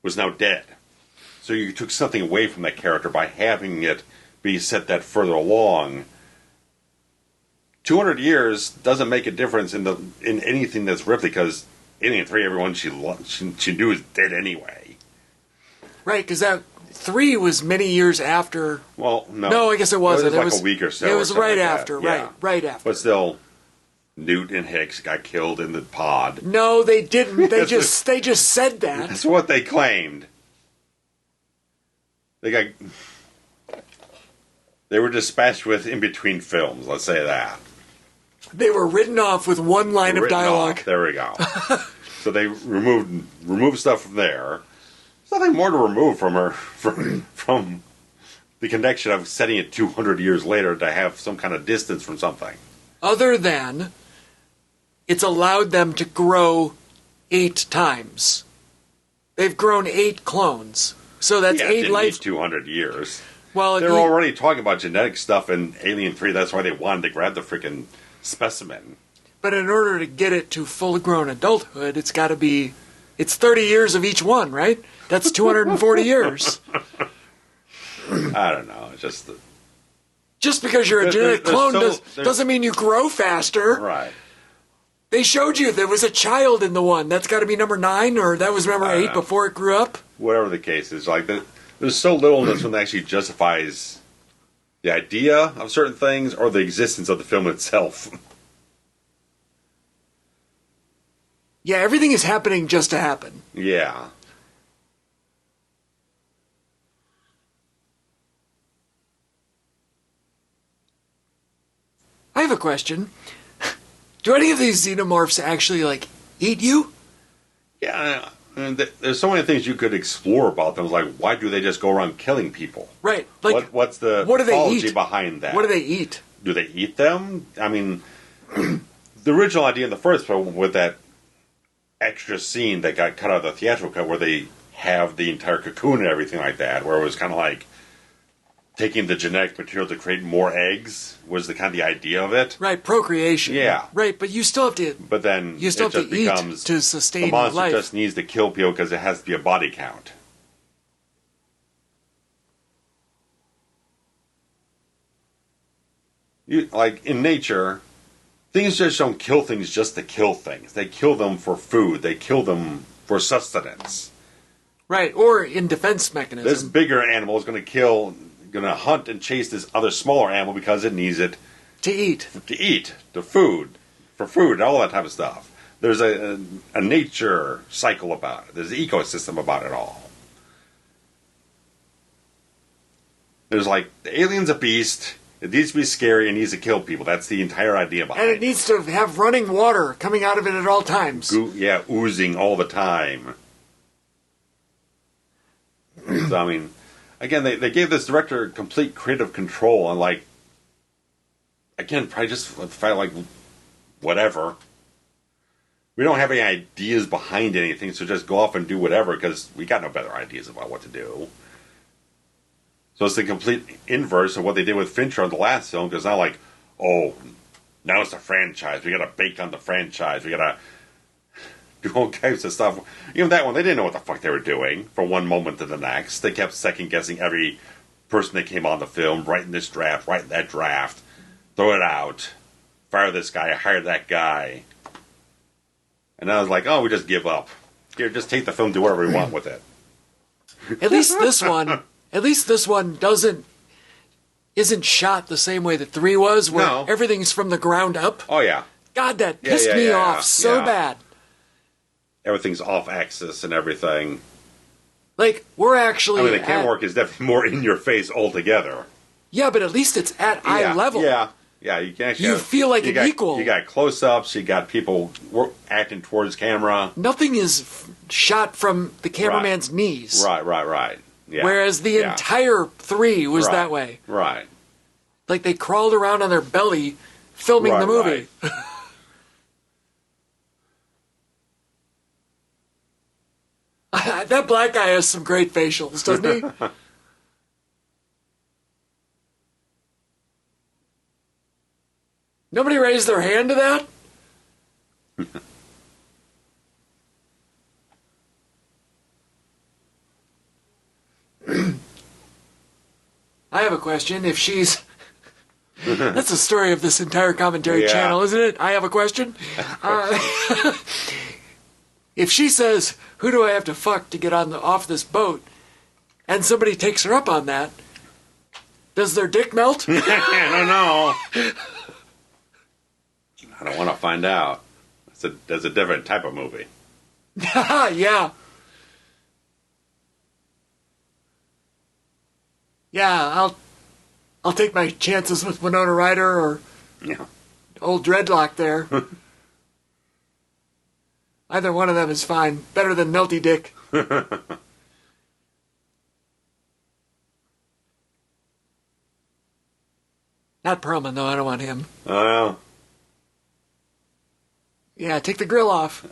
was now dead. So you took something away from that character by having it be set that further along. 200 years doesn't make a difference in anything that's Ripley, because Alien 3, everyone she knew is dead anyway. Right, because that 3 was many years after. Well, no. No, I guess it wasn't. It was a week or so. It was right like after, right after. But still, Newt and Hicks got killed in the pod. No, they didn't. They just said that. That's what they claimed. They were dispatched with in between films, let's say that. They were written off with one line of dialogue. There we go. So they removed stuff from there. There's nothing more to remove from her from the connection of setting it 200 years later to have some kind of distance from something. Other than it's allowed them to grow 8 times. They've grown 8 clones. So that's 8 life. 200 years. Well, they're already talking about genetic stuff in Alien 3. That's why they wanted to grab the freaking specimen. But in order to get it to full-grown adulthood, it's got to be... It's 30 years of each one, right? That's 240 years. I don't know. It's just... Just because you're a genetic clone doesn't mean you grow faster. Right. They showed you there was a child in the one. That's got to be number 9, or that was number 8 before it grew up. Whatever the case is, like there's so little in this one that actually justifies the idea of certain things or the existence of the film itself. Yeah, everything is happening just to happen. Yeah. I have a question. Do any of these xenomorphs actually, like, eat you? Yeah, and there's so many things you could explore about them. Like, why do they just go around killing people? Right. Like, what's the mythology behind that? What do they eat? Do they eat them? I mean, the original idea in the first film with that extra scene that got cut out of the theatrical cut where they have the entire cocoon and everything like that, where it was kind of like taking the genetic material to create more eggs was the kind of the idea of it. Right, procreation. Yeah. Right, but you still have to. But then you still it have just to eat becomes to sustain the monster life. just needs to kill people because it has to be a body count. Like in nature, things just don't kill things just to kill things. They kill them for food. They kill them for sustenance. Right, or in defense mechanism. This bigger animal is going to hunt and chase this other smaller animal because it needs it to eat, for food, all that type of stuff. There's a nature cycle about it. There's an ecosystem about it all. There's like the alien's a beast. It needs to be scary and needs to kill people. That's the entire idea behind it. And it needs to have running water coming out of it at all times. Oozing all the time. So, I mean, again, they gave this director complete creative control and, like, again, probably just felt like, whatever. We don't have any ideas behind anything, so just go off and do whatever, because we got no better ideas about what to do. So it's the complete inverse of what they did with Fincher in the last film, because now, like, oh, now it's a franchise. We got to bake on the franchise. We got to do all types of stuff. Even that one, they didn't know what the fuck they were doing from one moment to the next. They kept second-guessing every person that came on the film, writing this draft, writing that draft, throw it out, fire this guy, hire that guy. And I was like, oh, we just give up. Here, just take the film, do whatever we want with it. At least this one isn't shot the same way that 3 was, where everything's from the ground up. Oh, yeah. God, that pissed me off so bad. Everything's off axis and everything. Like, we're actually... I mean, the camera work is definitely more in your face altogether. Yeah, but at least it's at eye level. Yeah, you can actually... You feel like an equal. You got close-ups, you got people acting towards camera. Nothing is shot from the cameraman's knees. Right. Yeah. Whereas the entire 3 was that way. Right. Like, they crawled around on their belly filming the movie. Right. That black guy has some great facials, doesn't he? Nobody raised their hand to that? I have a question. If she's... That's the story of this entire commentary channel, isn't it? I have a question. If she says, who do I have to fuck to get off this boat, and somebody takes her up on that, does their dick melt? I don't know. I don't want to find out. There's a different type of movie. Yeah. Yeah, I'll take my chances with Winona Ryder or old Dreadlock there. Either one of them is fine. Better than Melty Dick. Not Perlman, though. I don't want him. Oh, yeah, take the grill off.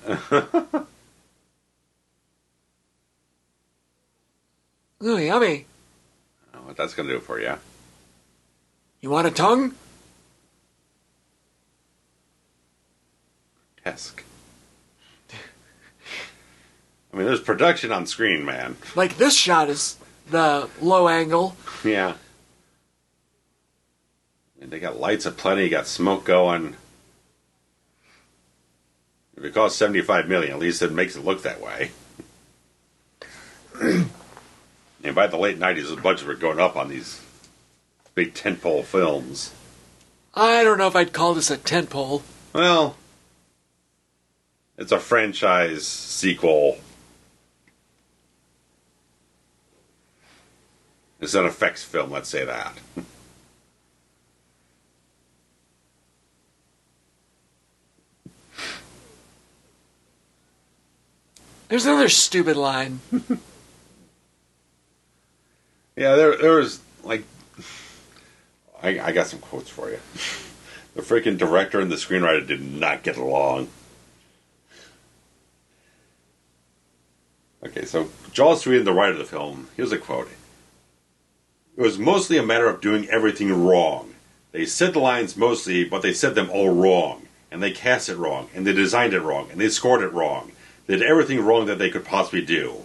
Ooh, yummy. What that's going to do for you. You want a tongue? Grotesque. I mean, there's production on screen, man. Like, this shot is the low angle. Yeah. And they got lights aplenty, you got smoke going. If it costs $75 million, at least it makes it look that way. And by the late 90s, the budgets were going up on these big tentpole films. I don't know if I'd call this a tentpole. Well, it's a franchise sequel. It's an effects film, let's say that. There's another stupid line. Yeah, there was, like... I got some quotes for you. The freaking director and the screenwriter did not get along. Okay, so Joss Whedon, the writer of the film, here's a quote. It was mostly a matter of doing everything wrong. They said the lines mostly, but they said them all wrong. And they cast it wrong, and they designed it wrong, and they scored it wrong. They did everything wrong that they could possibly do.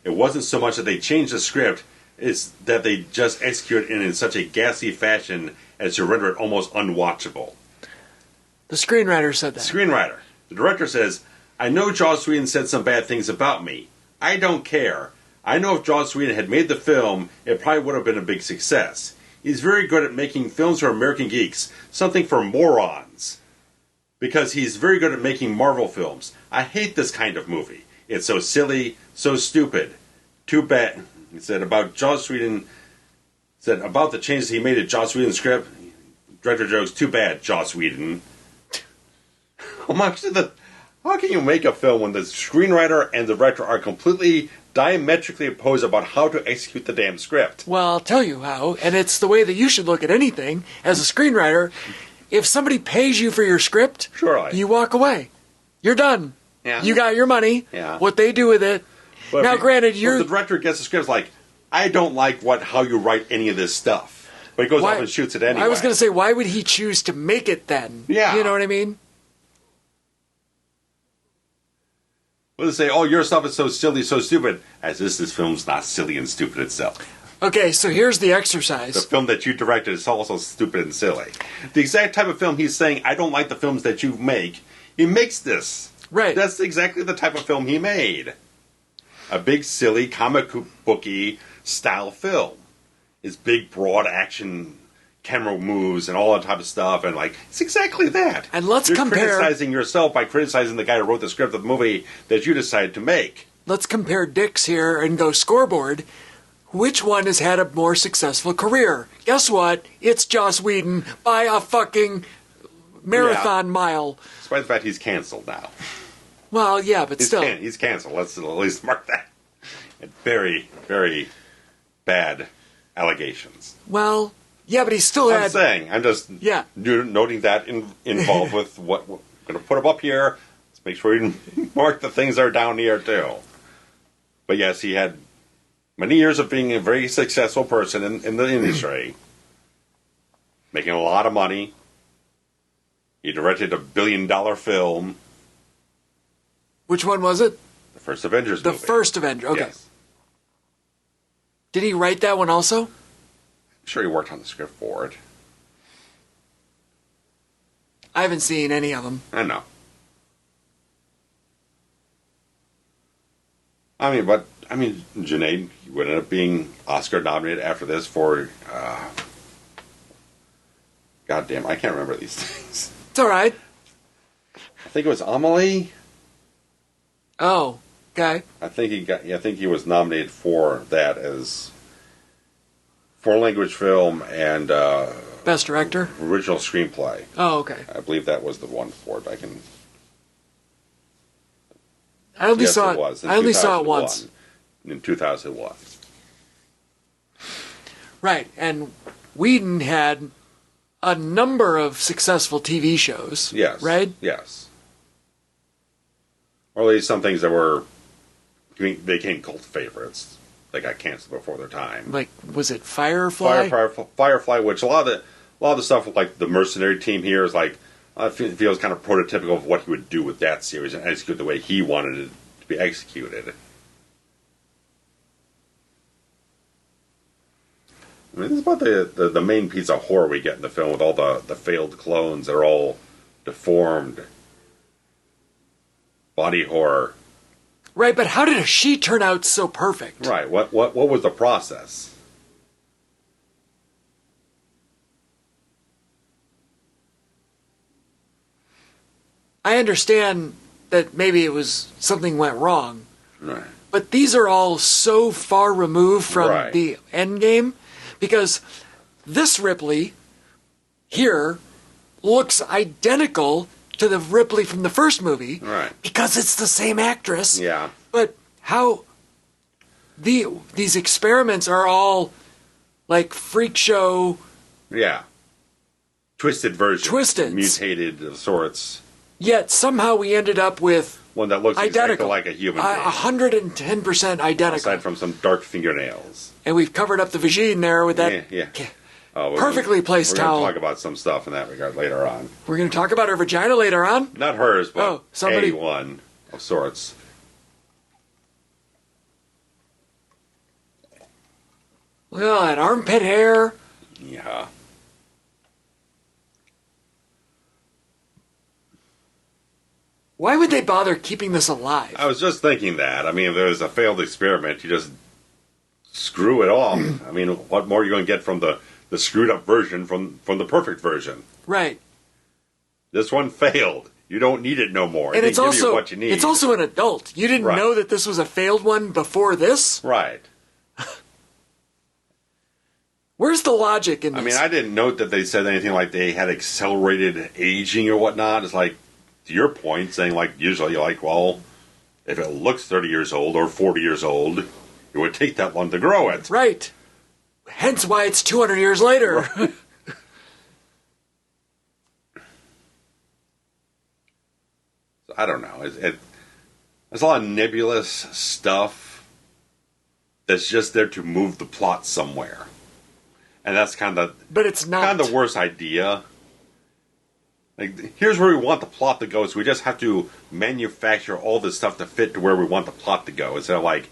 It wasn't so much that they changed the script, it's that they just executed it in such a ghastly fashion as to render it almost unwatchable. The screenwriter said that. Screenwriter. The director says, I know Joss Whedon said some bad things about me. I don't care. I know if Joss Whedon had made the film, it probably would have been a big success. He's very good at making films for American geeks, something for morons. Because he's very good at making Marvel films. I hate this kind of movie. It's so silly, so stupid. Too bad. He said about Joss Whedon, said about the changes he made to Joss Whedon's script. Director jokes, too bad, Joss Whedon. How can you make a film when the screenwriter and the director are completely diametrically opposed about how to execute the damn script? Well, I'll tell you how, and it's the way that you should look at anything as a screenwriter. If somebody pays you for your script, Surely. you walk away. You're done. Yeah. You got your money. Yeah. What they do with it. But now, granted, if the director gets the script, it's like, I don't like how you write any of this stuff. But he goes off and shoots it anyway. I was going to say, why would he choose to make it then? Yeah. You know what I mean? Well, they say, oh, your stuff is so silly, so stupid. As this film's not silly and stupid itself. Okay, so here's the exercise. The film that you directed is also stupid and silly. The exact type of film he's saying, I don't like the films that you make. He makes this. Right. That's exactly the type of film he made. A big, silly, comic booky style film. It's big, broad action camera moves and all that type of stuff, and it's exactly that. And let's You're compare. criticizing yourself by criticizing the guy who wrote the script of the movie that you decided to make. Let's compare dicks here and go scoreboard. Which one has had a more successful career? Guess what? It's Joss Whedon by a fucking marathon mile. Despite the fact he's canceled now. Well, yeah, but still. He's canceled. Let's at least mark that. And very, very bad allegations. Well, yeah, but he still had... I'm just noting that involved with what we're going to put up here. Let's make sure we mark the things that are down here, too. But yes, he had many years of being a very successful person in the industry. Making a lot of money. He directed a $1 billion film. Which one was it? The first Avengers movie. The first Avenger, okay. Yes. Did he write that one also? I'm sure he worked on the script for it. I haven't seen any of them. I know. Jeunet would end up being Oscar nominated after this for, goddamn, I can't remember these things. It's all right. I think it was Amelie. Oh, okay. I think he was nominated for that as foreign language film and Best director? Original screenplay. Oh, okay. I believe that was the one for it. I only yes, saw it. Was I only saw it once. In 2001. Right, and Whedon had a number of successful TV shows. Yes. Right? Yes. Or at least some things that they became cult favorites. They got canceled before their time. Like, was it Firefly? Firefly, which a lot of the stuff with like the mercenary team here is feels kind of prototypical of what he would do with that series and execute the way he wanted it to be executed. I mean, this is about the main piece of horror we get in the film with all the failed clones. They're all deformed. Body horror. Right, but how did she turn out so perfect? Right. What was the process? I understand that maybe it was something went wrong. Right. But these are all so far removed from the end game, because this Ripley here looks identical to the Ripley from the first movie, right? Because it's the same actress. Yeah. But how these experiments are all like freak show. Yeah. Twisted versions. Twisted. Mutated of sorts. Yet somehow we ended up with one that looks identical, exactly like a human being. 110% identical. Aside from some dark fingernails. And we've covered up the vagine there with that perfectly placed towel. We're going to talk about some stuff in that regard later on. We're going to talk about her vagina later on? Not hers, but somebody... one of sorts. Look at all that armpit hair. Yeah. Why would they bother keeping this alive? I was just thinking that. I mean, if there was a failed experiment, you just screw it off. I mean, what more are you going to get from the screwed up version from the perfect version? Right. This one failed. You don't need it no more. And it's give also you what you need. It's also an adult. You didn't know that this was a failed one before this? Right. Where's the logic in this? I mean, I didn't note that they said anything like they had accelerated aging or whatnot. It's like, to your point, saying like, usually like, well, if it looks 30 years old or 40 years old, it would take that long to grow it. Right. Hence why it's 200 years later. Right. I don't know. There's a lot of nebulous stuff that's just there to move the plot somewhere. And that's kind of... But it's not... kind of the worst idea. Like, here's where we want the plot to go, so we just have to manufacture all this stuff to fit to where we want the plot to go. Instead of, like...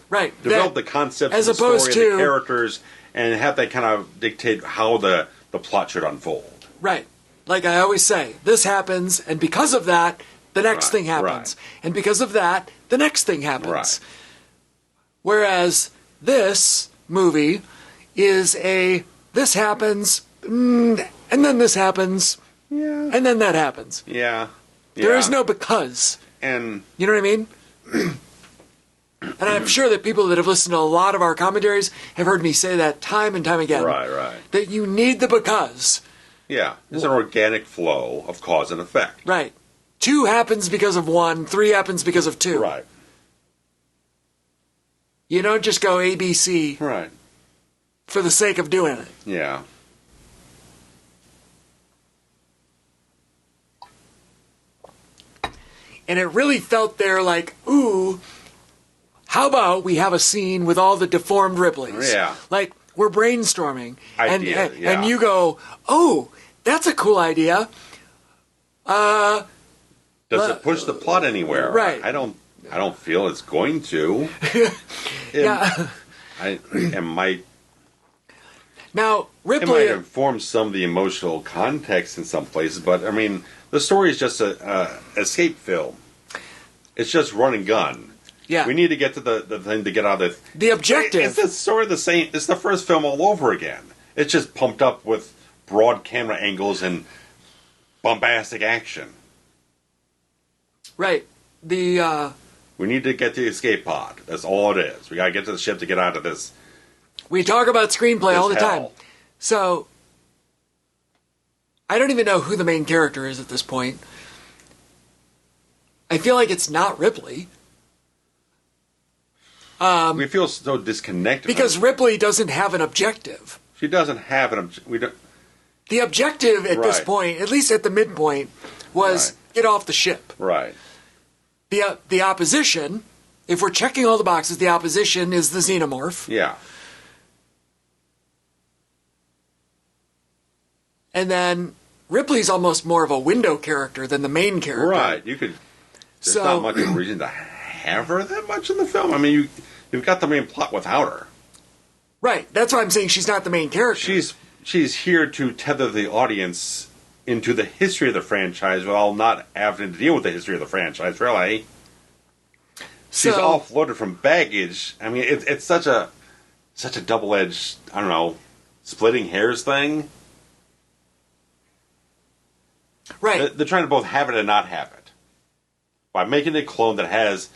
Right. Develop the concepts as of the opposed story to and the characters, and have that kind of dictate how the plot should unfold. Right. Like I always say, this happens, and because of that, the next thing happens. Right. And because of that, the next thing happens. Right. Whereas this movie is this happens, and then this happens, and then that happens. Yeah. There is no because. And you know what I mean? And I'm sure that people that have listened to a lot of our commentaries have heard me say that time and time again. Right. That you need the because. Yeah, it's an organic flow of cause and effect. Right. 2 happens because of 1, 3 happens because of 2. Right. You don't just go ABC. Right. For the sake of doing it. Yeah. And it really felt there like, ooh, how about we have a scene with all the deformed Ripleys? Yeah. Like, we're brainstorming. Idea, and you go, oh, that's a cool idea. Does it push the plot anywhere? Right. I don't feel it's going to. It might. Now, Ripley... It might inform some of the emotional context in some places, but, I mean, the story is just a escape film. It's just run and gun. Yeah. We need to get to the thing to get out of the objective. It's sort of the same. It's the first film all over again. It's just pumped up with broad camera angles and bombastic action. Right. We need to get to the escape pod. That's all it is. We got to get to the ship to get out of this. We talk about screenplay all the time. So, I don't even know who the main character is at this point. I feel like it's not Ripley. We feel so disconnected. Because Ripley doesn't have an objective. She doesn't have an objective. The objective at this point, at least at the midpoint, was get off the ship. Right. The opposition, if we're checking all the boxes, the opposition is the xenomorph. Yeah. And then Ripley's almost more of a window character than the main character. Right. There's not much reason to have her that much in the film. I mean, you've got the main plot without her. Right. That's why I'm saying she's not the main character. She's here to tether the audience into the history of the franchise while not having to deal with the history of the franchise, really. She's offloaded from baggage. I mean, it's such a double-edged, I don't know, splitting hairs thing. Right. They're trying to both have it and not have it. By making a clone that has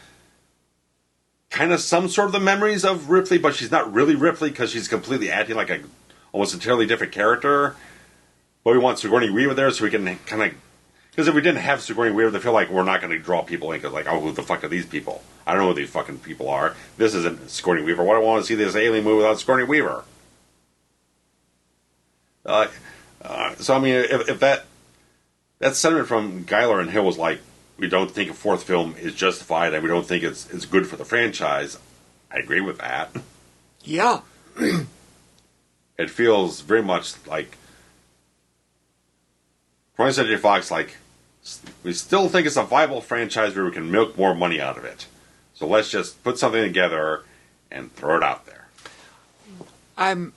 kind of some sort of the memories of Ripley, but she's not really Ripley because she's completely acting like a almost entirely different character. But we want Sigourney Weaver there so we can kind of... Because if we didn't have Sigourney Weaver, they feel like we're not going to draw people in because, like, oh, who the fuck are these people? I don't know who these fucking people are. This isn't Sigourney Weaver. What do I want to see this alien movie without Sigourney Weaver? So, I mean, if that sentiment from Giler and Hill was like, we don't think a fourth film is justified and we don't think it's good for the franchise, I agree with that. Yeah. It feels very much like 20th Century Fox, like, we still think it's a viable franchise where we can milk more money out of it. So let's just put something together and throw it out there. I'm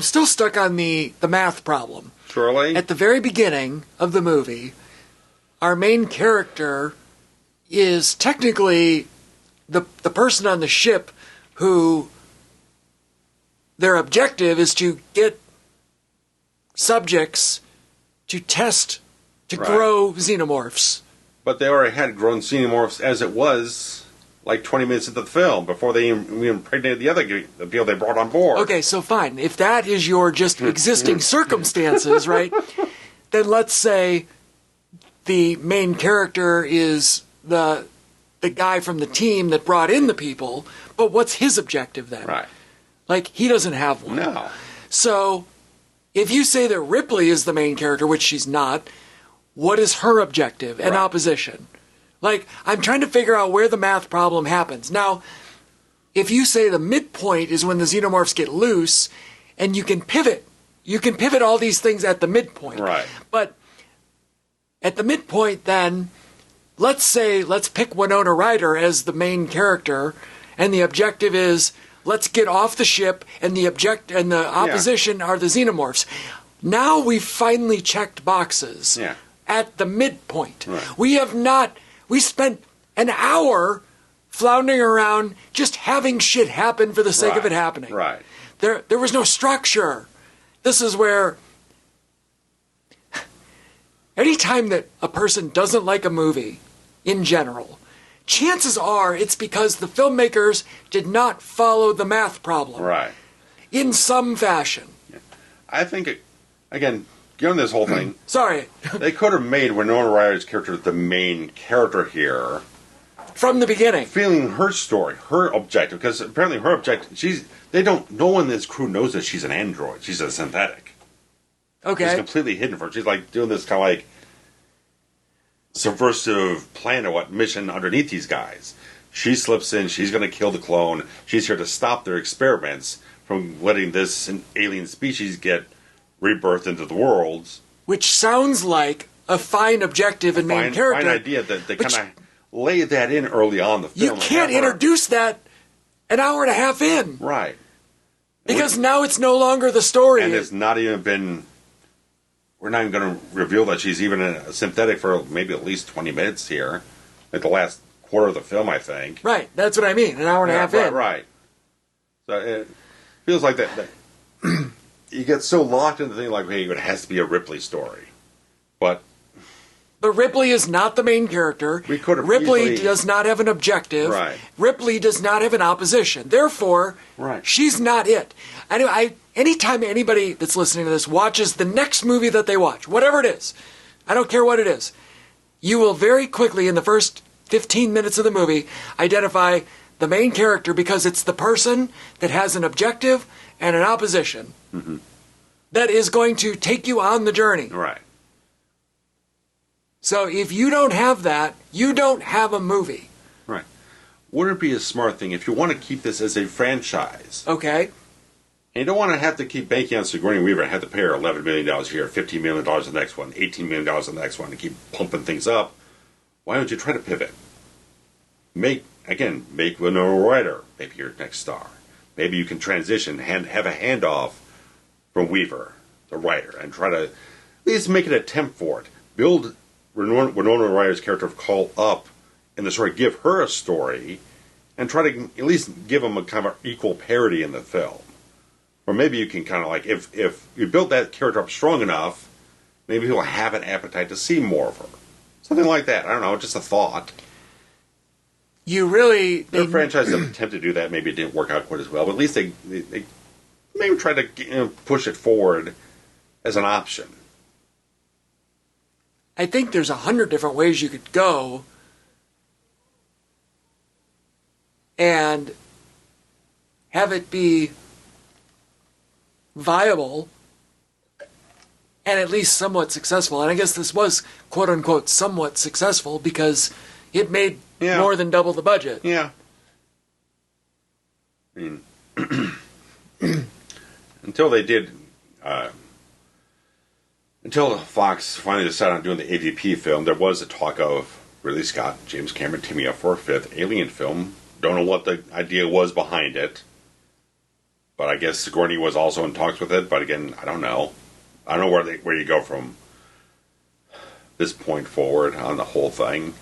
still stuck on the math problem. Surely? At the very beginning of the movie, our main character is technically the person on the ship who their objective is to get subjects to test to grow xenomorphs. But they already had grown xenomorphs as it was, like 20 minutes into the film, before they even impregnated the people they brought on board. Okay, so fine. If that is your just existing circumstances, right, then let's say the main character is the guy from the team that brought in the people, but what's his objective then? Right. Like, he doesn't have one. No. So, if you say that Ripley is the main character, which she's not, what is her objective and opposition? Like, I'm trying to figure out where the math problem happens. Now, if you say the midpoint is when the xenomorphs get loose, and you can pivot all these things at the midpoint. Right. But at the midpoint, then, let's pick Winona Ryder as the main character, and the objective is, let's get off the ship, and the opposition are the xenomorphs. Now we've finally checked boxes at the midpoint. Right. We spent an hour floundering around just having shit happen for the sake of it happening. Right. There was no structure. This is where anytime that a person doesn't like a movie in general, chances are it's because the filmmakers did not follow the math problem. Right. In some fashion. Yeah. I think, again, given this whole thing... Sorry. They could have made Winona Ryder's character the main character here. From the beginning. Feeling her story, her objective, because apparently her objective, no one in this crew knows that she's an android. She's a synthetic. Okay. It's completely hidden from her. She's like doing this kind of like subversive plan or mission underneath these guys. She slips in, she's going to kill the clone. She's here to stop their experiments from letting this alien species get rebirthed into the world. Which sounds like a fine objective and main character. Fine idea that they kind of lay that in early on in the film. You can't introduce that an hour and a half in. Right. Because now it's no longer the story. And it's not even been... We're not even going to reveal that she's even a synthetic for maybe at least 20 minutes here. Like the last quarter of the film, I think. Right. That's what I mean. An hour and a half in. Right. So it feels like that you get so locked into the thing like, hey, it has to be a Ripley story. But Ripley is not the main character. Ripley does not have an objective. Right. Ripley does not have an opposition. Therefore, she's not it. Anyway, anytime anybody that's listening to this watches the next movie that they watch, whatever it is, I don't care what it is, you will very quickly, in the first 15 minutes of the movie, identify the main character because it's the person that has an objective and an opposition that is going to take you on the journey. Right. So if you don't have that, you don't have a movie. Right. Wouldn't it be a smart thing if you want to keep this as a franchise? Okay. And you don't want to have to keep banking on Sigourney Weaver and have to pay her $11 million here, $15 million the next one, $18 million the next one, and keep pumping things up. Why don't you try to pivot? Make Winona Ryder maybe your next star. maybe you can transition, have a handoff from Weaver to Ryder, and try to at least make an attempt for it. Build Winona Ryder's character of Call up, and to sort of give her a story, and try to at least give them a kind of equal parity in the film. Or maybe you can kind of like, if you build that character up strong enough, maybe he'll have an appetite to see more of her. Something like that. I don't know, just a thought. Their franchise attempted to do that. Maybe it didn't work out quite as well, but at least they maybe try to push it forward as an option. I think there's 100 different ways you could go and have it be viable and at least somewhat successful. And I guess this was, quote-unquote, somewhat successful because it made more than double the budget. Yeah. I mean, until they did... until Fox finally decided on doing the AVP film, there was a talk of Ridley Scott and James Cameron teaming up for a fifth Alien film. Don't know what the idea was behind it. But I guess Sigourney was also in talks with it. But again, I don't know. I don't know where you go from this point forward on the whole thing.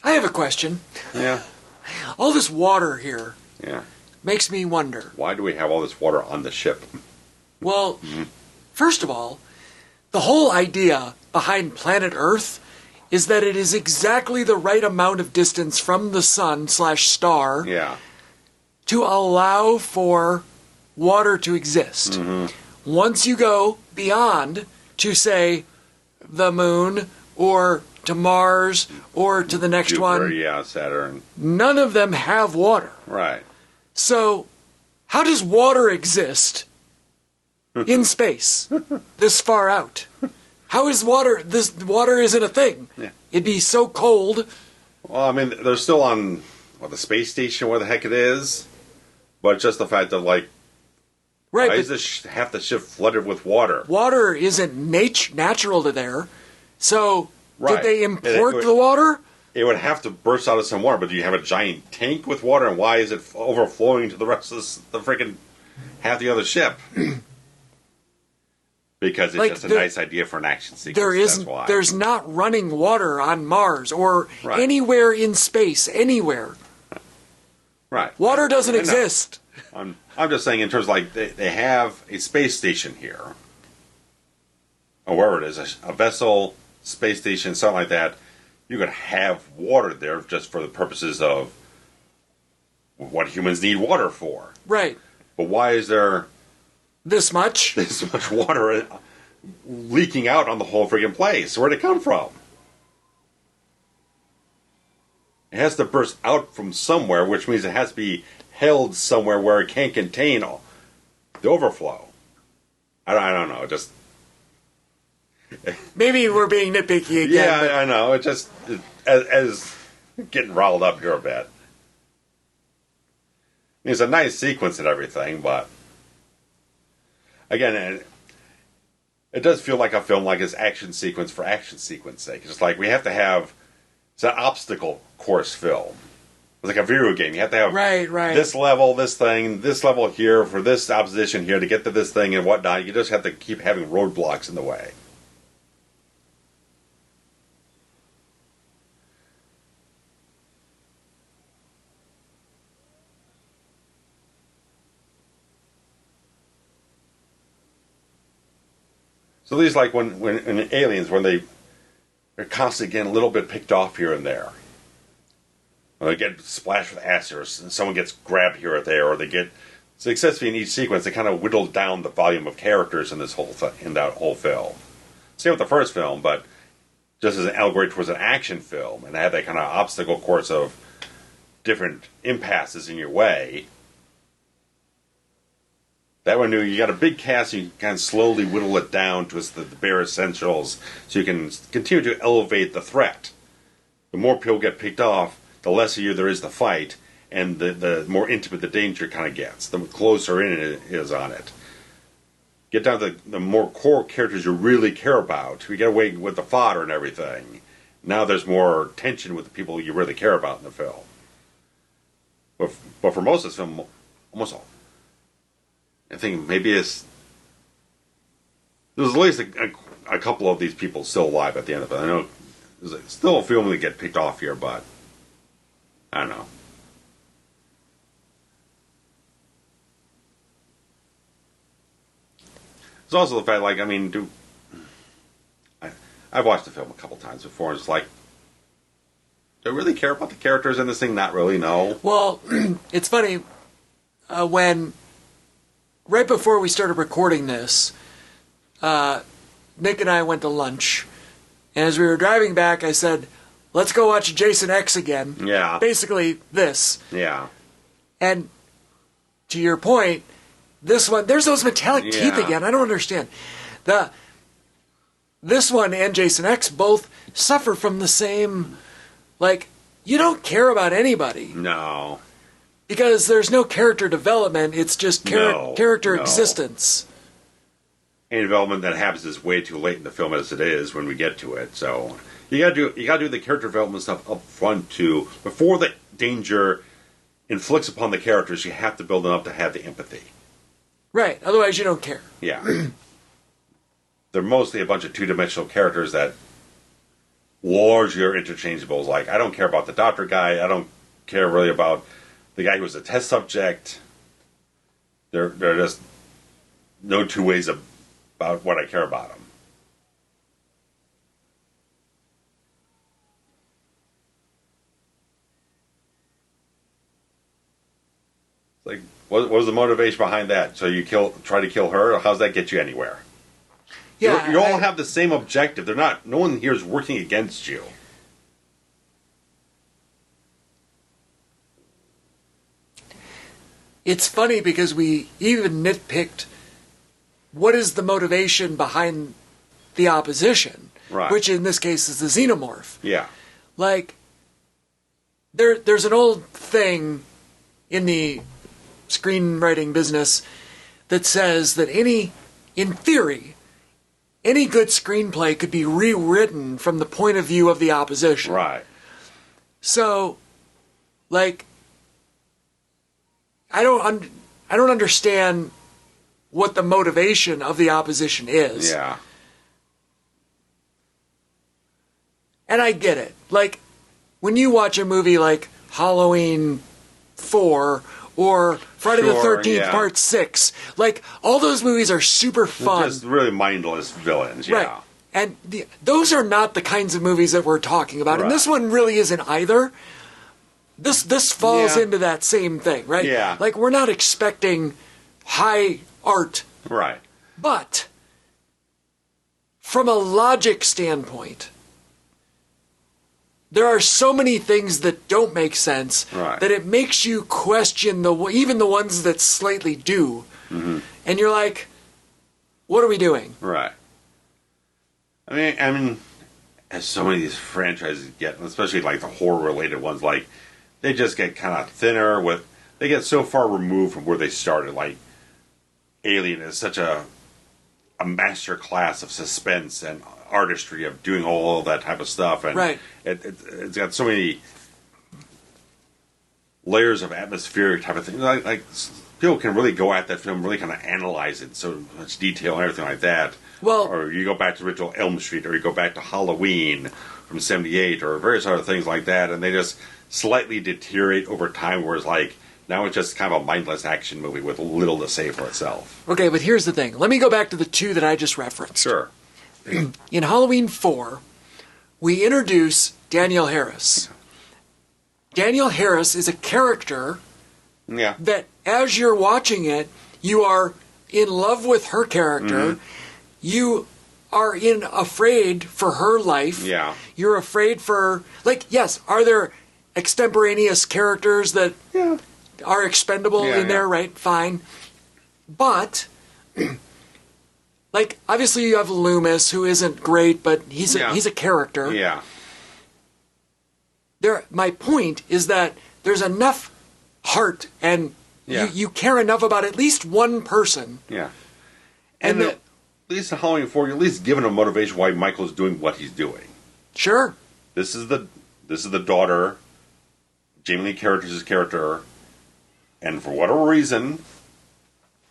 I have a question. Yeah. All this water here makes me wonder. Why do we have all this water on the ship? Well, first of all, the whole idea behind planet Earth is that it is exactly the right amount of distance from the sun/star to allow for water to exist. Mm-hmm. Once you go beyond to, say, the moon or to Mars or to the next Jupiter, one, Saturn, none of them have water. Right. So, how does water exist in space this far out? How is water? This water isn't a thing. Yeah. It'd be so cold. Well, I mean, they're still on the space station, where the heck it is. But just the fact that, like, right, why is half the ship flooded with water? Water isn't natural to there. So, did they import the water? It would have to burst out of some water, but do you have a giant tank with water, and why is it overflowing to the rest of the freaking half the other ship? Because it's just a nice idea for an action sequence. That's why. There's not running water on Mars or anywhere in space, anywhere. Right. Water doesn't exist. I'm just saying in terms of, like, they have a space station here, or wherever it is, a vessel, space station, something like that. You could have water there just for the purposes of what humans need water for. Right. But why is there this much water leaking out on the whole friggin' place? Where'd it come from? It has to burst out from somewhere, which means it has to be held somewhere where it can't contain the overflow. I don't know. Just maybe we're being nitpicky again. Yeah, I know. It just as getting riled up here a bit. It's a nice sequence and everything, but again, it does feel like a film like this action sequence for action sequence sake. It's like we have to have it's an obstacle course film. It's like a video game. You have to have this level, this thing, this level here for this opposition here to get to this thing and whatnot. You just have to keep having roadblocks in the way. So these, like when in Aliens, when they're constantly getting a little bit picked off here and there. When they get splashed with acid, or someone gets grabbed here or there, or they get successfully in each sequence, they kind of whittle down the volume of characters in this whole in that whole film. Same with the first film, but just as an allegory towards an action film, and had that kind of obstacle course of different impasses in your way. That one, you got a big cast, you can kind of slowly whittle it down to the bare essentials, so you can continue to elevate the threat. The more people get picked off, the less of you there is to fight, and the more intimate the danger kind of gets. The closer in it is on it. Get down to the more core characters you really care about. We get away with the fodder and everything. Now there's more tension with the people you really care about in the film. But for most of this film, almost all. I think maybe there's at least a couple of these people still alive at the end of it. I know there's still a few of them that get picked off here, but I don't know. It's also the fact, like, I mean, I've watched the film a couple times before, and it's like, do I really care about the characters in this thing? Not really, no. Well, it's funny, when, right before we started recording this, Nick and I went to lunch, and as we were driving back, I said, let's go watch Jason X again. Yeah. Basically, this. Yeah. And, to your point, this one, there's those metallic teeth again. I don't understand. This one and Jason X both suffer from the same, like, you don't care about anybody. No. Because there's no character development, it's just character existence. Any development that happens is way too late in the film as it is when we get to it. So you gotta do the character development stuff up front too. Before the danger inflicts upon the characters, you have to build them up to have the empathy. Right, otherwise you don't care. Yeah. They're mostly a bunch of two-dimensional characters that largely are interchangeable. Like, I don't care about the doctor guy. I don't care really about the guy who was a test subject. There are just no two ways about what I care about them. Like, what was the motivation behind that? So you try to kill her? How's that get you anywhere? Yeah, you all have the same objective. No one here is working against you. It's funny because we even nitpicked what is the motivation behind the opposition, right? Which in this case is the xenomorph. Yeah. Like, there's an old thing in the screenwriting business that says that in theory, any good screenplay could be rewritten from the point of view of the opposition. Right. So, like, I don't understand what the motivation of the opposition is. Yeah. And I get it. Like, when you watch a movie like Halloween 4 or Friday the 13th Part 6, like, all those movies are super fun. Just really mindless villains, yeah. Right. And those are not the kinds of movies that we're talking about. Right. And this one really isn't either. This falls into that same thing, right? Yeah. Like, we're not expecting high art. Right. But from a logic standpoint, there are so many things that don't make sense that it makes you question even the ones that slightly do. Mm-hmm. And you're like, what are we doing? Right. I mean, as so many of these franchises get, especially like the horror-related ones, like, they just get kind of thinner. They get so far removed from where they started. Like, Alien is such a master class of suspense and artistry of doing all of that type of stuff, and it's got so many layers of atmospheric type of thing. Like people can really go at that film, really kind of analyze it in so much detail and everything like that. Well, or you go back to original Elm Street, or you go back to Halloween from '78, or various other things like that, and they just slightly deteriorate over time. Whereas, like, now it's just kind of a mindless action movie with little to say for itself. Okay, but here's the thing. Let me go back to the two that I just referenced. Sure. In Halloween 4, we introduce Danielle Harris. Danielle Harris is a character that, as you're watching it, you are in love with her character. Mm-hmm. You are afraid for her life. Yeah. You're afraid for, like, yes, are there extemporaneous characters that are expendable in there, right? Fine. But, like, obviously you have Loomis, who isn't great, but he's a character. Yeah. My point is that there's enough heart and you care enough about at least one person. Yeah. And at least in Halloween 4, you're at least given a motivation why Michael's doing what he's doing. Sure. This is the daughter, Jamie Lee Curtis's character, And for whatever reason,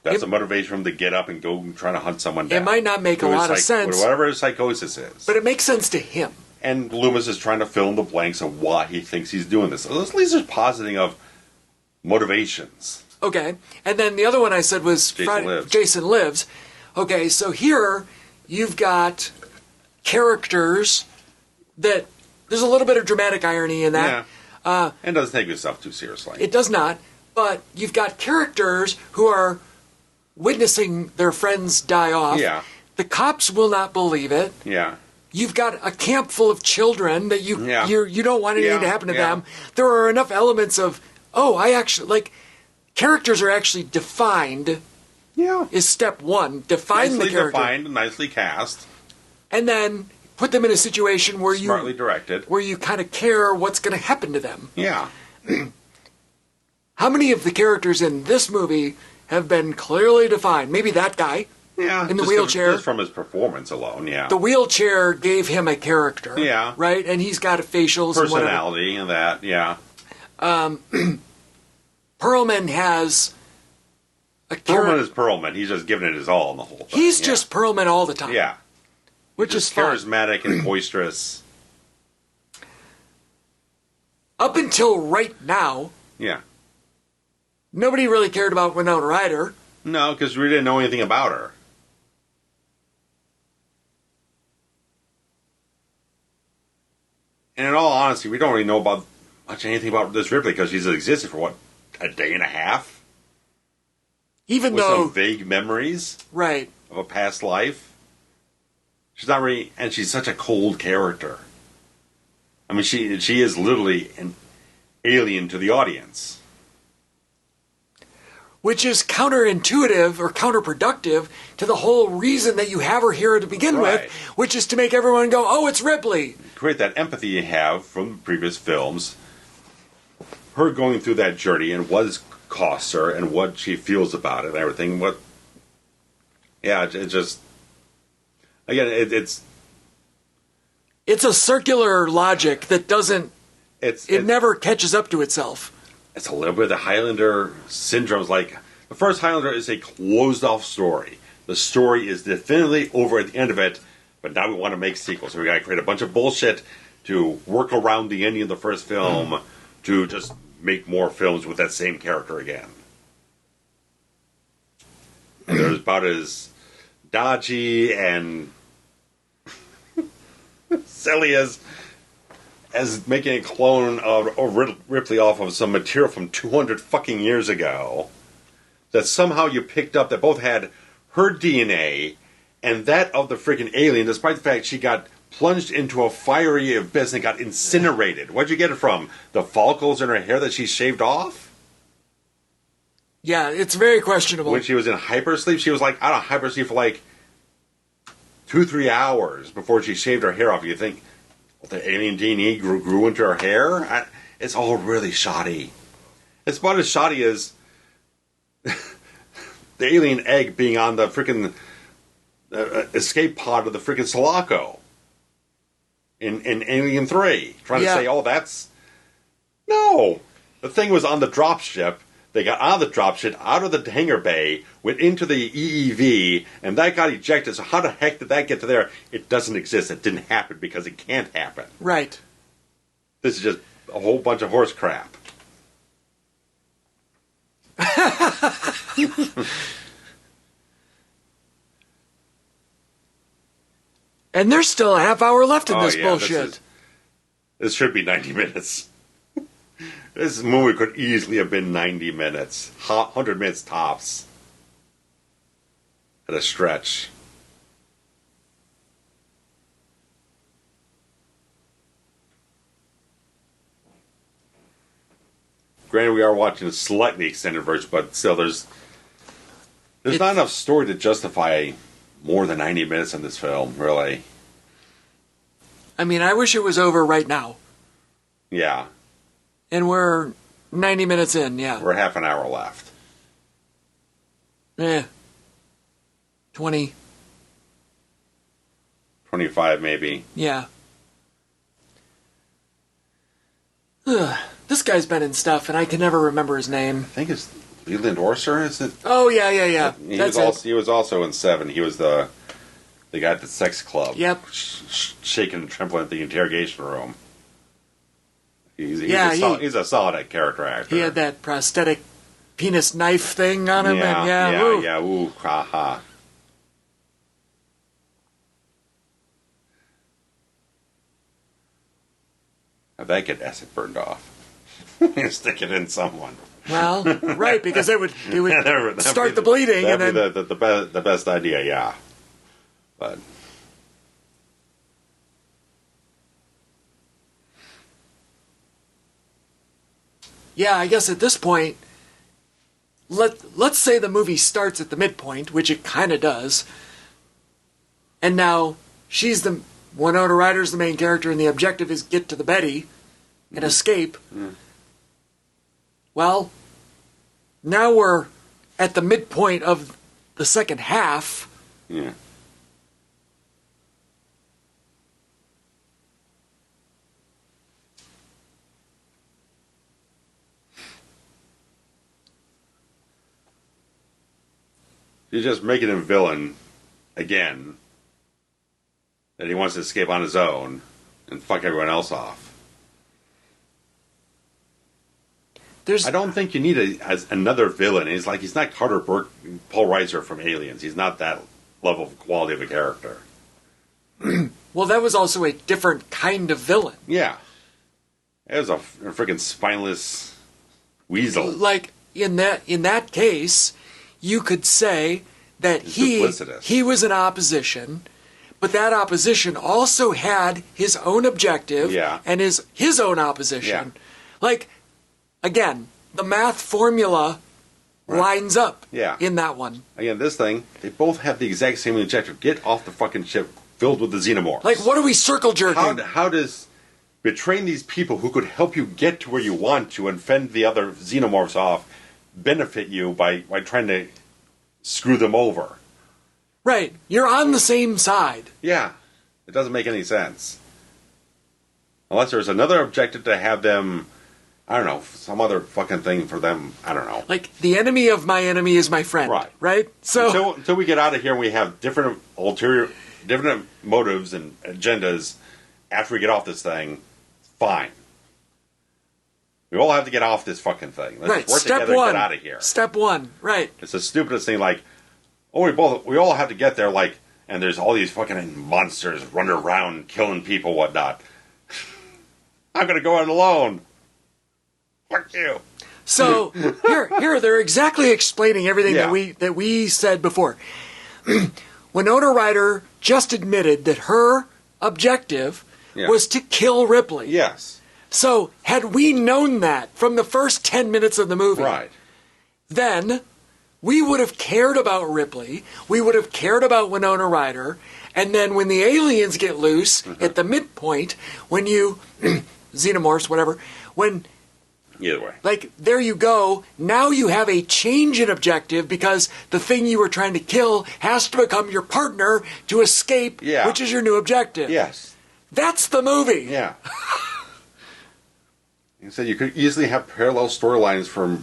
that's a motivation for him to get up and go and try to hunt someone down. It might not make a lot of sense. Whatever his psychosis is. But it makes sense to him. And Loomis is trying to fill in the blanks of why he thinks he's doing this. So at least there's positing of motivations. Okay. And then the other one I said was Jason Lives. Okay, so here you've got characters that there's a little bit of dramatic irony in that. Yeah. And doesn't take itself too seriously. It does not. But you've got characters who are witnessing their friends die off. Yeah. The cops will not believe it. Yeah. You've got a camp full of children that you don't want anything to happen to them. There are enough elements of, characters are actually defined. Yeah. Is step one. Define the character. Defined, nicely cast. And then put them in a situation where smartly directed. Where you kind of care what's going to happen to them. Yeah. How many of the characters in this movie have been clearly defined? Maybe that guy. Yeah, in the wheelchair. Just from his performance alone, yeah. The wheelchair gave him a character. Yeah. Right? And he's got a facials personality and that, yeah. Perlman has a character. Perlman is Perlman. He's just giving it his all in the whole thing. He's just Perlman all the time. Yeah. Which is fun. Charismatic and boisterous. Up until right now. Yeah. Nobody really cared about Winona Ryder. No, because we didn't know anything about her. And in all honesty, we don't really know about anything about this Ripley because she's existed for, a day and a half? Even with though... some vague memories. Right. Of a past life. She's not really... And she's such a cold character. I mean, she is literally an alien to the audience. Which is counterintuitive or counterproductive to the whole reason that you have her here to begin with, which is to make everyone go, oh, it's Ripley. Create that empathy you have from previous films. Her going through that journey and what it costs her and what she feels about it and everything. It just... Again, it's... It's a circular logic that doesn't... It never catches up to itself. It's a little bit of the Highlander syndrome. Like, the first Highlander is a closed-off story. The story is definitively over at the end of it, but now we want to make sequels. So we got to create a bunch of bullshit to work around the ending of the first film to just make more films with that same character again. And they're about as dodgy and silly as making a clone of Ripley off of some material from 200 fucking years ago that somehow you picked up that both had her DNA and that of the freaking alien, despite the fact she got plunged into a fiery abyss and got incinerated. Where'd you get it from? The follicles in her hair that she shaved off? Yeah, it's very questionable. When she was in hypersleep, she was like out of hypersleep for 2-3 hours before she shaved her hair off. You think... the alien DNA grew into her hair? It's all really shoddy. It's about as shoddy as the alien egg being on the freaking escape pod of the freaking Sulaco in Alien 3. Trying to say, that's... No! The thing was on the dropship. They got out of the dropship, out of the hangar bay, went into the EEV, and that got ejected. So how the heck did that get to there? It doesn't exist. It didn't happen because it can't happen. Right. This is just a whole bunch of horse crap. And there's still a half hour left in this bullshit. This should be 90 minutes. This movie could easily have been 90 minutes. 100 minutes tops. At a stretch. Granted, we are watching a slightly extended version, but still, there's not enough story to justify more than 90 minutes in this film, really. I mean, I wish it was over right now. Yeah. And we're 90 minutes in, yeah. We're half an hour left. 20. 25, maybe. Yeah. This guy's been in stuff, and I can never remember his name. I think it's Leland Orser, is it? Oh, yeah. He was also in Seven. He was the guy at the sex club. Yep. Shaking and trembling at the interrogation room. He's a solid character actor. He had that prosthetic penis knife thing on him. Ooh, ha. How'd that get acid burned off? Stick it in someone. Well, right, because it would start the bleeding, and then the best idea, yeah. But yeah, I guess at this point, let's say the movie starts at the midpoint, which it kind of does, and now Winona Ryder's the main character, and the objective is get to the Betty and escape. Mm. Well, now we're at the midpoint of the second half. Yeah. You're just making him villain again. That he wants to escape on his own and fuck everyone else off. I don't think you need another villain. He's not Carter Burke, Paul Reiser from Aliens. He's not that level of quality of a character. Well, that was also a different kind of villain. Yeah. It was a freaking spineless weasel. Like, in that case, you could say that he was in opposition, but that opposition also had his own objective and his own opposition. Yeah. Like, again, the math formula lines up in that one. Again, this thing, they both have the exact same objective. Get off the fucking ship filled with the xenomorphs. Like, what are we circle jerking? How does betraying these people who could help you get to where you want to and fend the other xenomorphs off benefit you by trying to screw them over? Right. You're on the same side. Yeah. It doesn't make any sense. Unless there's another objective to have them, I don't know, some other fucking thing for them, I don't know. Like, the enemy of my enemy is my friend. Right? So until we get out of here and we have different motives and agendas after we get off this thing, fine. We all have to get off this fucking thing. Let's work together and get out of here. Step one, right. It's the stupidest thing, like, we all have to get there, like, and there's all these fucking monsters running around, killing people, whatnot. I'm gonna go out alone. Fuck you. So, here, they're exactly explaining everything that we said before. Winona Ryder just admitted that her objective was to kill Ripley. Yes. So, had we known that from the first 10 minutes of the movie, then we would have cared about Ripley, we would have cared about Winona Ryder, and then when the aliens get loose at the midpoint, when you xenomorphs, whatever, either way. Like, there you go. Now you have a change in objective because the thing you were trying to kill has to become your partner to escape, which is your new objective. Yes. That's the movie. Yeah. You said you could easily have parallel storylines from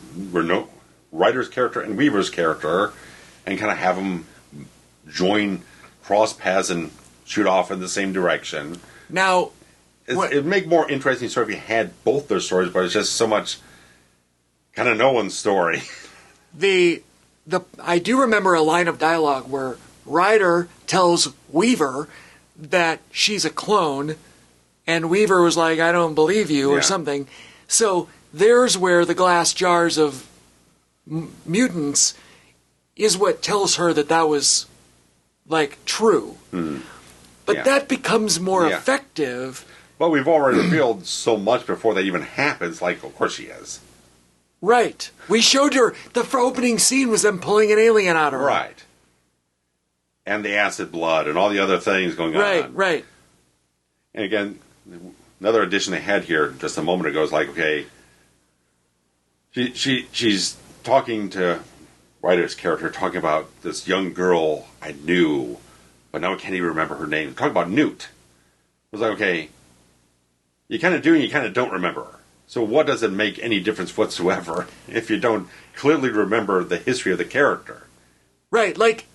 Ryder's character and Weaver's character and kind of have them cross paths and shoot off in the same direction. Now, it'd make more interesting story if you had both their stories, but it's just so much kind of no one's story. I do remember a line of dialogue where Ryder tells Weaver that she's a clone, and Weaver was like, I don't believe you, or something. So there's where the glass jars of mutants is what tells her that was, like, true. Mm. But that becomes more effective. But we've already revealed so much before that even happens, like, of course she is. Right. We showed her, the opening scene was them pulling an alien out of her. Right. And the acid blood and all the other things going on. Right. And again, another addition they had here just a moment ago is like, okay, she's talking to Ryder's character, talking about this young girl I knew, but now I can't even remember her name. Talking about Newt. It was like, okay, you kind of do and you kind of don't remember her. So what does it make any difference whatsoever if you don't clearly remember the history of the character? Right, like,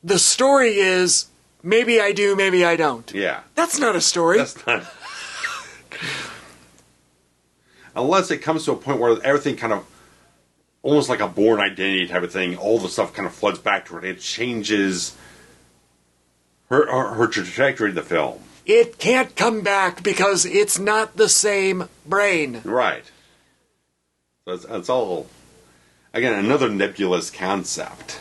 the story is, maybe I do, maybe I don't. Yeah. That's not a story. That's not... Unless it comes to a point where everything kind of, almost like a Born Identity type of thing, all the stuff kind of floods back to her. It changes her trajectory in the film. It can't come back because it's not the same brain. Right. So it's all, again, another nebulous concept.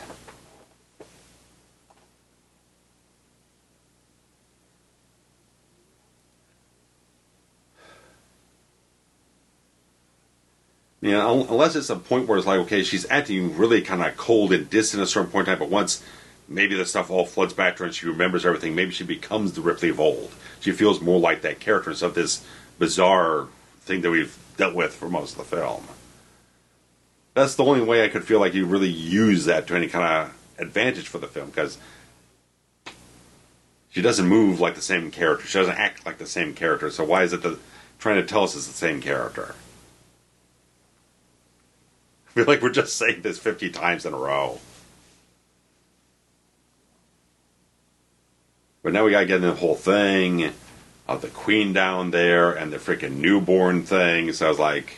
You know, unless it's a point where it's like, okay, she's acting really kind of cold and distant at a certain point in time, but once maybe the stuff all floods back to her and she remembers everything, maybe she becomes the Ripley of old. She feels more like that character instead of this bizarre thing that we've dealt with for most of the film. That's the only way I could feel like you really use that to any kind of advantage for the film, because she doesn't move like the same character. She doesn't act like the same character. So why is it trying to tell us it's the same character? I feel like we're just saying this 50 times in a row. But now we gotta get into the whole thing of the queen down there and the freaking newborn thing. So I was like,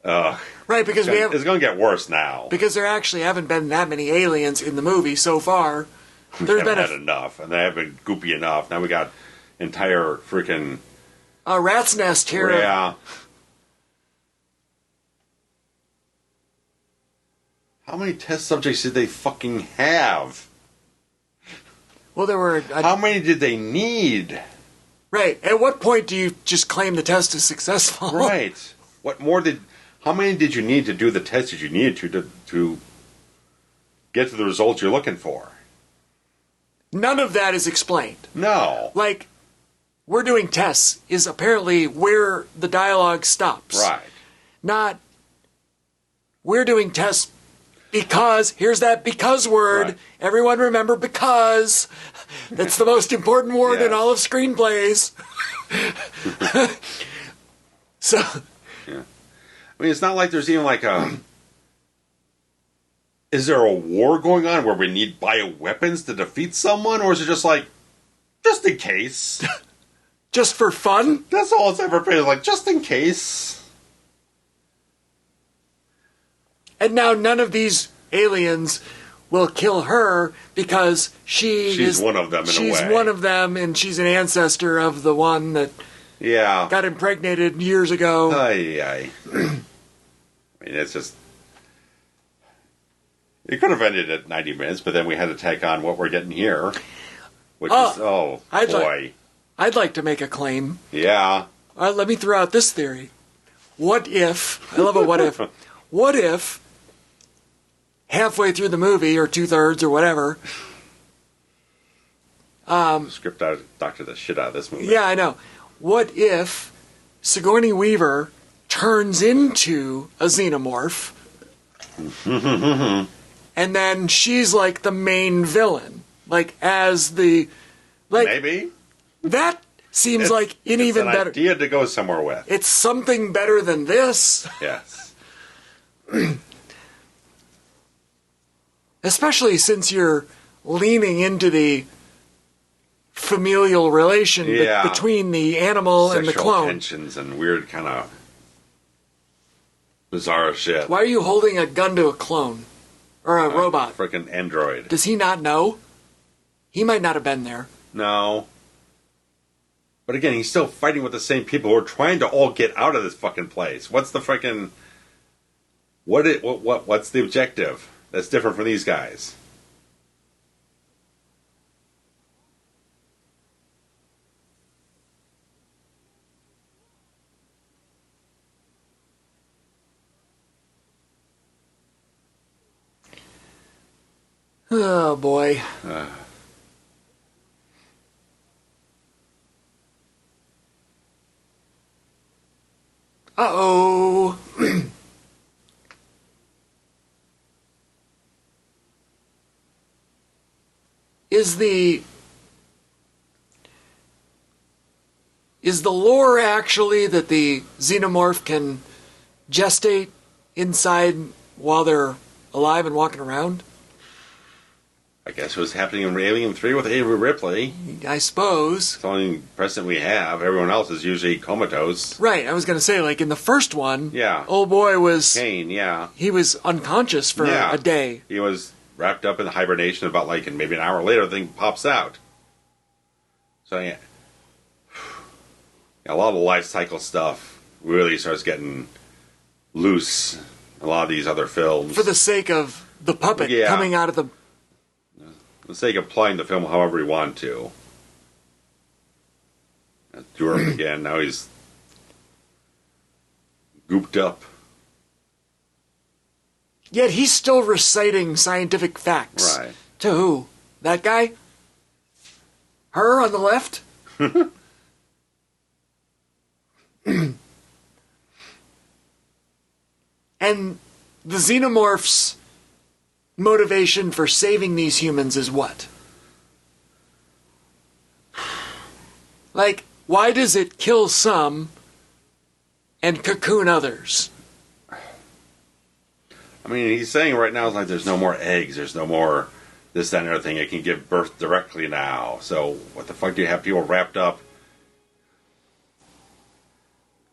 ugh. Right, because it's gonna get worse now. Because there actually haven't been that many aliens in the movie so far. There's been had enough, and they haven't been goopy enough. Now we got entire freaking a rat's nest here. Yeah. How many test subjects did they fucking have? Well, there were... How many did they need? Right. At what point do you just claim the test is successful? Right. How many did you need to do the test that you needed to get to the results you're looking for? None of that is explained. No. Like, we're doing tests is apparently where the dialogue stops. Right. Not, we're doing tests because, here's that because word. Right. Everyone remember because. That's the most important word in all of screenplays. So. Yeah. I mean, it's not like there's even like a... Is there a war going on where we need bioweapons to defeat someone? Or is it just like, just in case? Just for fun? That's all it's ever been. Like, just in case. And now none of these aliens will kill her because she's one of them in a way. She's one of them, and she's an ancestor of the one that got impregnated years ago. I mean, it's just... It could have ended at 90 minutes, but then we had to tack on what we're getting here. Which is, boy. I'd like to make a claim. Yeah. Let me throw out this theory. What if... I love a what if. What if... halfway through the movie, or 2/3 or whatever. Script doctor the shit out of this movie. Yeah, I know. What if Sigourney Weaver turns into a xenomorph, and then she's like the main villain, like as the maybe that seems like an even better idea to go somewhere with. It's something better than this. Yes. Especially since you're leaning into the familial relation between the animal and the clone. Tensions and weird kind of bizarre shit. Why are you holding a gun to a clone? Or a robot? Freaking android. Does he not know? He might not have been there. No. But again, he's still fighting with the same people who are trying to all get out of this fucking place. What's the freaking... What's the objective that's different from these guys? Oh, boy. Uh-oh. Is Is the lore actually that the xenomorph can gestate inside while they're alive and walking around? I guess it was happening in Alien 3 with Avery Ripley. I suppose. It's the only precedent we have. Everyone else is usually comatose. Right, I was going to say, like in the first one, yeah, old boy was... Kane, yeah. He was unconscious for a day. He was wrapped up in hibernation about like, and maybe an hour later the thing pops out. So yeah, a lot of the life cycle stuff really starts getting loose in a lot of these other films. For the sake of the puppet coming out of the... For the sake of playing the film however we want to. Dourif again, now he's gooped up. Yet he's still reciting scientific facts. Right. To who? That guy? Her on the left? And the xenomorph's motivation for saving these humans is what? Like, why does it kill some and cocoon others? I mean, he's saying right now, it's like there's no more eggs, there's no more this, that, and everything. It can give birth directly now. So what the fuck do you have people wrapped up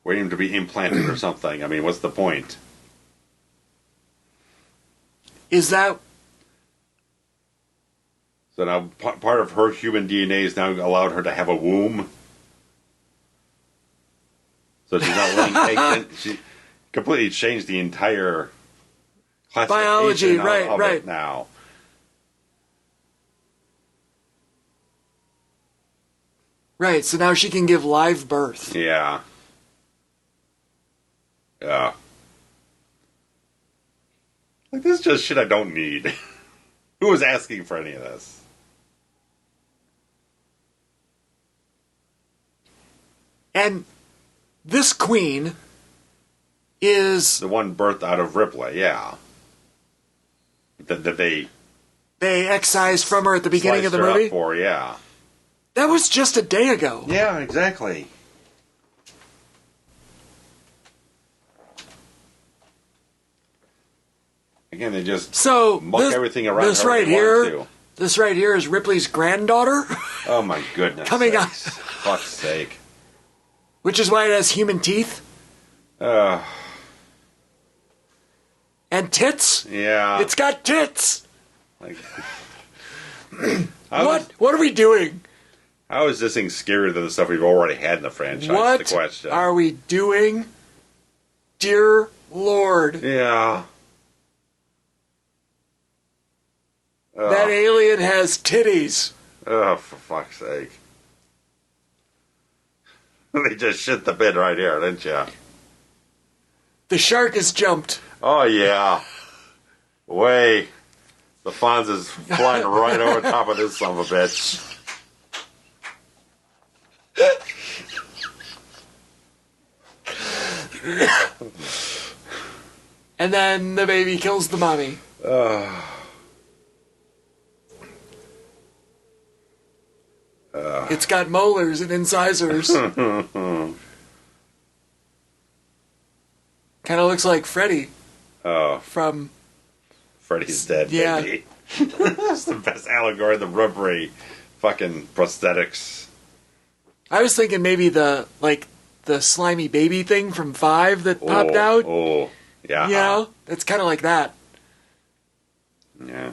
waiting to be implanted or something? I mean, what's the point? Is that... So now part of her human DNA is now allowed her to have a womb? So she's not laying eggs in. She completely changed the entire biology, of right. it now. Right, so now she can give live birth. Yeah. Yeah. Like, this is just shit I don't need. Who was asking for any of this? And this queen is... The one birthed out of Ripley, yeah. That they excised from her at the beginning of the movie? Up for, yeah. That was just a day ago. Yeah, exactly. Again, they just muck everything around. This right here is Ripley's granddaughter. Oh my goodness! Coming out. Fuck's sake! Which is why it has human teeth. And tits. Yeah. It's got tits. Like, what are we doing? How is this thing scarier than the stuff we've already had in the franchise? What the question. Are we doing? Dear Lord. Yeah. That alien has titties. Oh, for fuck's sake. They just shit the bed right here, didn't you? The shark has jumped. Oh, yeah. Way. The Fonz is flying right over top of this son of a bitch. And then the baby kills the mommy. It's got molars and incisors. Kind of looks like Freddy. From Freddy's Dead, baby. That's the best allegory, the rubbery fucking prosthetics. I was thinking maybe the slimy baby thing from 5 that popped out. Oh, yeah. You know? It's kind of like that. Yeah.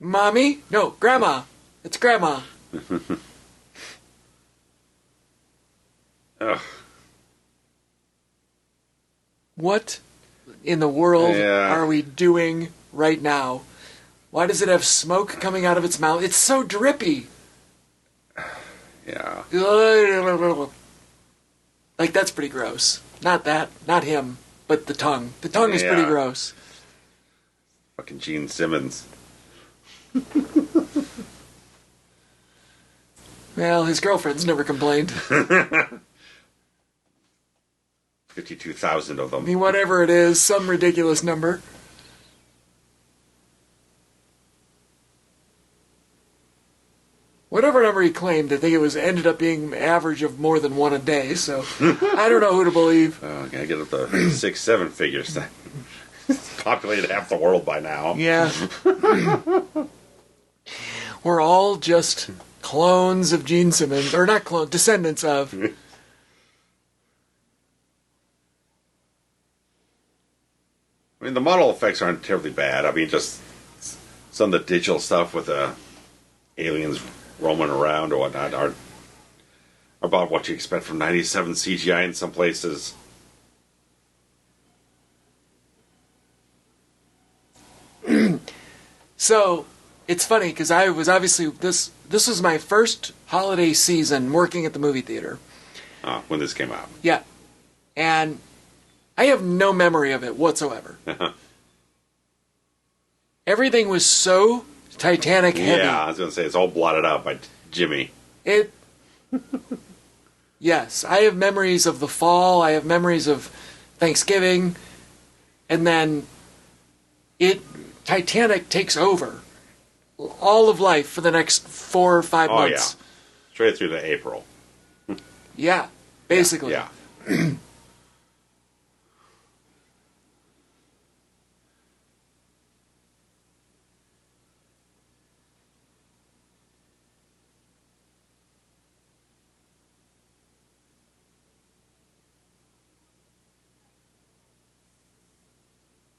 Mommy? No, Grandma. It's Grandma. Ugh. What in the world are we doing right now? Why does it have smoke coming out of its mouth? It's so drippy. Yeah. Like, that's pretty gross. Not that. Not him. But the tongue. The tongue is pretty gross. Fucking Gene Simmons. Well, his girlfriend's never complained. 52,000 of them. I mean, whatever it is, some ridiculous number. whatever number he claimed, I think it was ended up being an average of more than one a day. So I don't know who to believe. Gotta get up to 6, 7 figures. Populated half the world by now. Yeah. We're all just clones of Gene Simmons, or not clones, descendants of. I mean, the model effects aren't terribly bad. I mean, just some of the digital stuff with the aliens roaming around or whatnot are about what you expect from 97 CGI in some places. So, it's funny, because I was obviously, this was my first holiday season working at the movie theater. When this came out. Yeah. And I have no memory of it whatsoever. Everything was so Titanic heavy. Yeah, I was going to say, it's all blotted out by Jimmy. Yes, I have memories of the fall, I have memories of Thanksgiving, and then Titanic takes over all of life for the next 4 or 5 months. Yeah. Straight through to April. Yeah, basically. Yeah.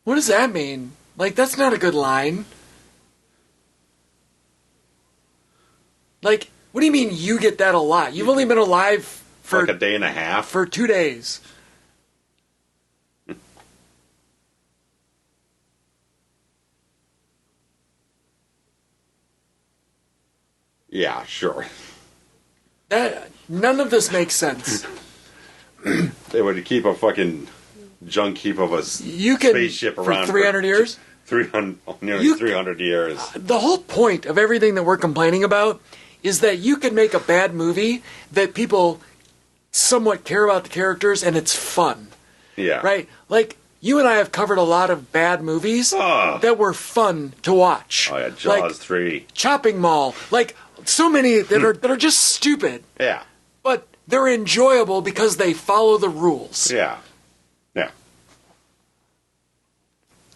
What does that mean? Like, that's not a good line. Like, what do you mean you get that a lot? You've only been alive for... like a day and a half? For 2 days. Yeah, sure. None of this makes sense. They would keep a fucking junk heap of a spaceship around for 300 years? 300 years. The whole point of everything that we're complaining about is that you can make a bad movie that people somewhat care about the characters and it's fun. Yeah. Right? Like, you and I have covered a lot of bad movies that were fun to watch. Oh, yeah, Jaws like 3. Chopping Mall. Like, so many that are just stupid. Yeah. But they're enjoyable because they follow the rules. Yeah. Yeah.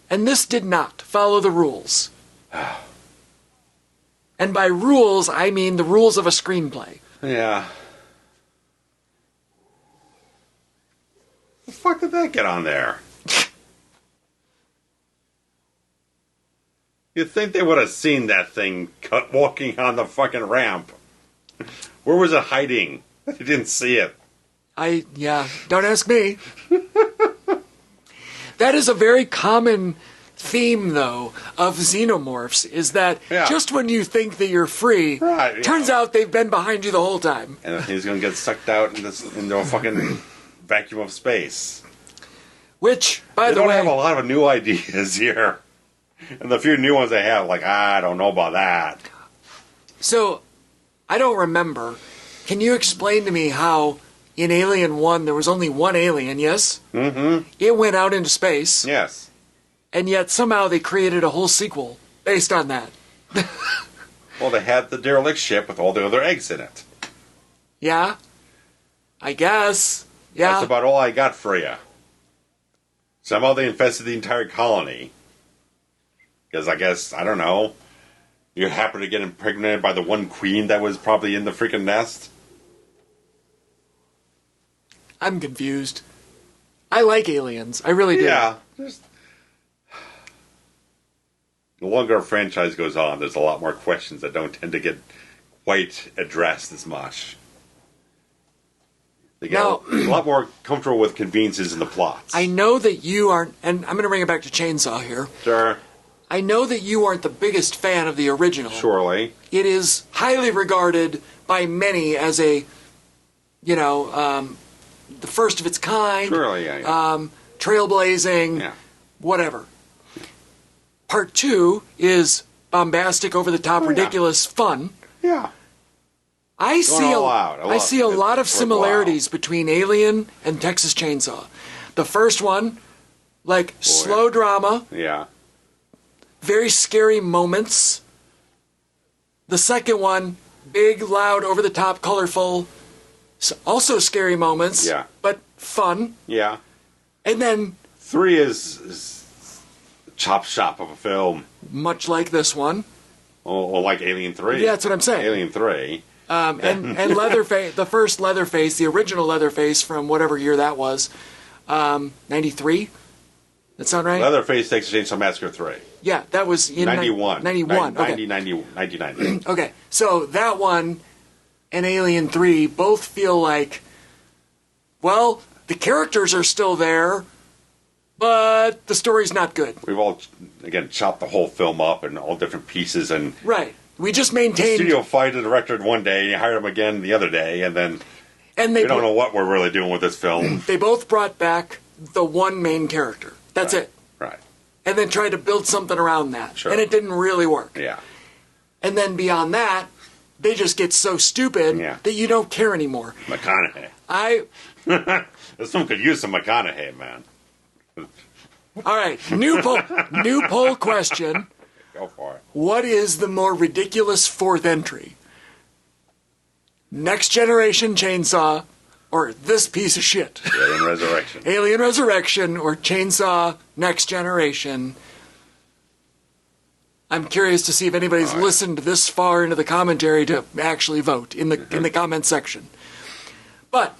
And this did not follow the rules. And by rules, I mean the rules of a screenplay. Yeah. The fuck did that get on there? You'd think they would have seen that thing walking on the fucking ramp. Where was it hiding? They didn't see it. Don't ask me. That is a very common theme, though, of xenomorphs, is that just when you think that you're free, turns out they've been behind you the whole time. And he's going to get sucked out into a fucking vacuum of space. Which, by the way... They don't have a lot of new ideas here. And the few new ones they have, like, I don't know about that. So, I don't remember. Can you explain to me how in Alien 1 there was only one alien, yes? Mm-hmm. It went out into space. Yes. And yet somehow they created a whole sequel based on that. Well, they had the derelict ship with all the other eggs in it. Yeah. I guess. Yeah. That's about all I got for you. Somehow they infested the entire colony. Because I guess, I don't know, you happen to get impregnated by the one queen that was probably in the freaking nest? I'm confused. I like Aliens. I really do. Yeah. The longer a franchise goes on, there's a lot more questions that don't tend to get quite addressed as much. They get a lot more comfortable with conveniences in the plots. I know that you aren't, and I'm going to bring it back to Chainsaw here. Sure. I know that you aren't the biggest fan of the original. Surely. It is highly regarded by many as a, the first of its kind. Surely, yeah. Trailblazing, whatever. Part 2 is bombastic, over-the-top, ridiculous fun. Yeah. I see a lot of similarities between Alien and Texas Chainsaw. The first one, slow drama. Yeah. Very scary moments. The second one, big, loud, over-the-top, colorful, also scary moments, but fun. Yeah. And then 3 is chop shop of a film. Much like this one. Or like Alien 3. Yeah, that's what I'm saying. Alien 3. And Leatherface, the first Leatherface, the original Leatherface from whatever year that was, 93? That sound right? Leatherface Takes a Chainsaw Massacre 3. Yeah, that was in 91. 91. 1990. Okay, so that one and Alien 3 both feel like, well, the characters are still there, but the story's not good. We've all, again, chopped the whole film up in all different pieces. And right. We just maintained... The studio fired the director one day, and you hired him again the other day, and then we don't know what we're really doing with this film. They both brought back the one main character. That's it. Right. And then tried to build something around that. Sure. And it didn't really work. Yeah. And then beyond that, they just get so stupid that you don't care anymore. McConaughey. This one could use some McConaughey, man. All right. New poll question. Go for it. What is the more ridiculous fourth entry? Next Generation Chainsaw or this piece of shit? Alien Resurrection. Alien Resurrection or Chainsaw Next Generation. I'm curious to see if anybody's listened this far into the commentary to actually vote in the comment section. But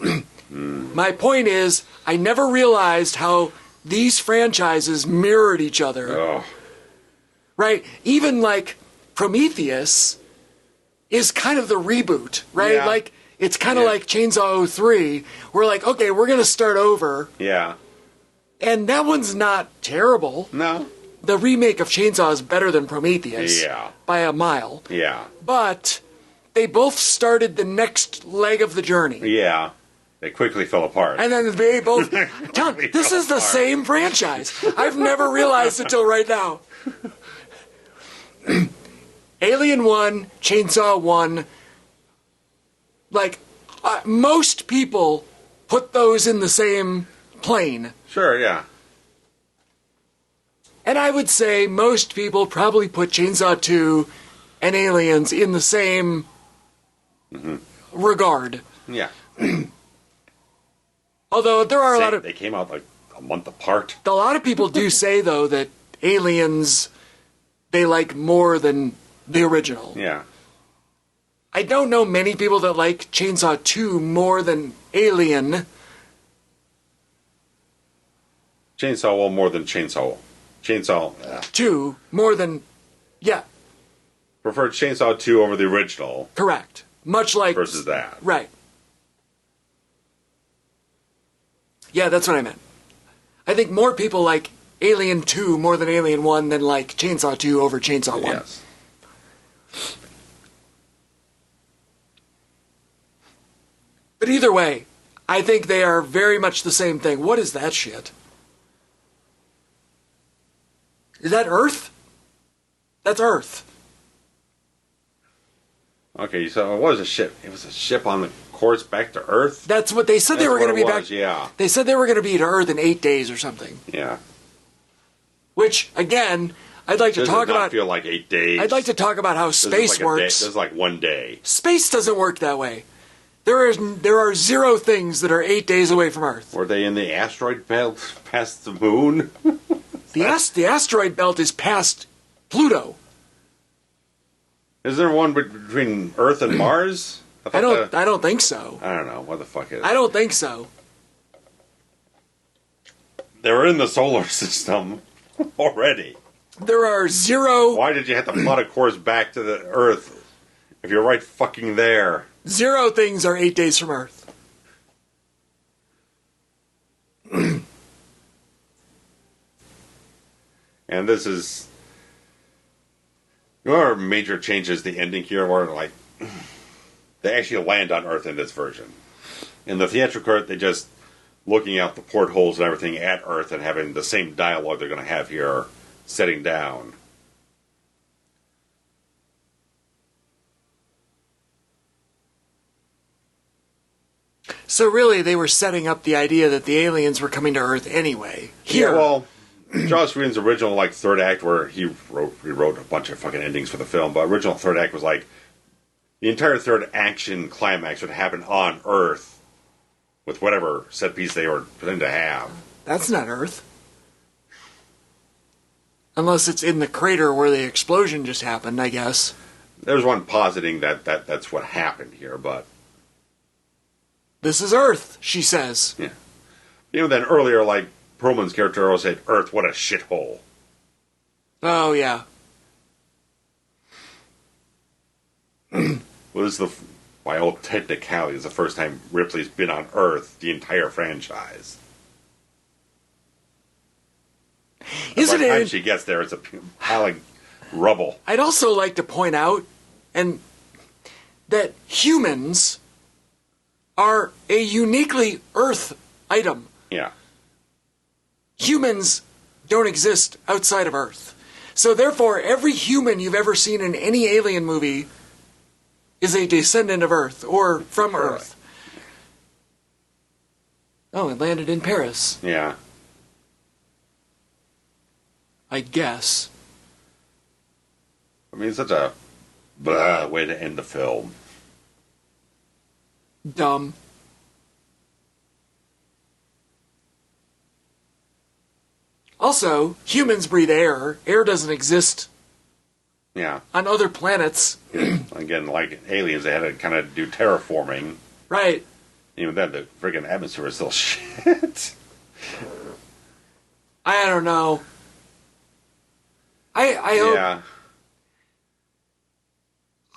my point is, I never realized how these franchises mirrored each other. Oh. Right? Even like Prometheus is kind of the reboot, right? Yeah. Like it's kind of like Chainsaw 03. We're like, okay, we're going to start over. Yeah. And that one's not terrible. No. The remake of Chainsaw is better than Prometheus. Yeah. By a mile. Yeah. But they both started the next leg of the journey. Yeah. They quickly fell apart. And then they both... this is the same franchise. I've never realized it till right now. Alien 1, Chainsaw 1, like, most people put those in the same plane. Sure, yeah. And I would say most people probably put Chainsaw 2 and Aliens in the same regard. Yeah. Although there are a lot of... They came out like a month apart. A lot of people do say, though, that Aliens they like more than the original. Yeah. I don't know many people that like Chainsaw 2 more than Alien. Chainsaw, well, more than Chainsaw. 2 more than... Yeah. Preferred Chainsaw 2 over the original. Correct. Much like... Versus that. Right. Yeah, that's what I meant. I think more people like Alien 2 more than Alien 1 than like Chainsaw 2 over Chainsaw 1. Yes. But either way, I think they are very much the same thing. What is that shit? Is that Earth? That's Earth. Okay, so it was a ship. It was a ship on the course back to Earth? That's what they said. They were going to be back. Yeah. They said they were going to be to Earth in 8 days or something. Yeah. Which, again, I'd like to talk about. Feel like 8 days. I'd like to talk about how space works. This is like 1 day. Space doesn't work that way. There are 0 things that are 8 days away from Earth. Were they in the asteroid belt past the moon? The asteroid belt is past Pluto. Is there one between Earth and Mars? I don't think so. I don't know. What the fuck is it? I don't think so. They were in the solar system already. There are 0... Why did you have to plot a course back to the Earth if you're right fucking there? 0 things are 8 days from Earth. And this is... There are major changes. The ending here where, like... They actually land on Earth in this version. In the theatrical cut, they just... Looking out the portholes and everything at Earth and having the same dialogue they're going to have here setting down. So really, they were setting up the idea that the aliens were coming to Earth anyway. Here. Yeah, well, Joss Whedon's original third act, where he wrote a bunch of fucking endings for the film, but original third act was like, the entire third action climax would happen on Earth with whatever set piece they were planning to have. That's not Earth. Unless it's in the crater where the explosion just happened, I guess. There's one positing that's what happened here, but... This is Earth, she says. Yeah. Then earlier, like, Perlman's character always said, Earth, what a shithole. Oh, yeah. Well, this is by all technicality, is the first time Ripley's been on Earth the entire franchise. Isn't By the time it? she gets there, it's a pile of rubble. I'd also like to point out that humans are a uniquely Earth item. Yeah. Humans don't exist outside of Earth. So therefore, every human you've ever seen in any alien movie is a descendant of Earth or from Earth. Oh, it landed in Paris. Yeah. I guess. I mean, it's such a blah way to end the film. Dumb. Also, humans breathe air. Air doesn't exist Yeah. on other planets. Again, like aliens, they had to kind of do terraforming. Right. Even then, the friggin' atmosphere is still shit. I don't know. I hope Yeah.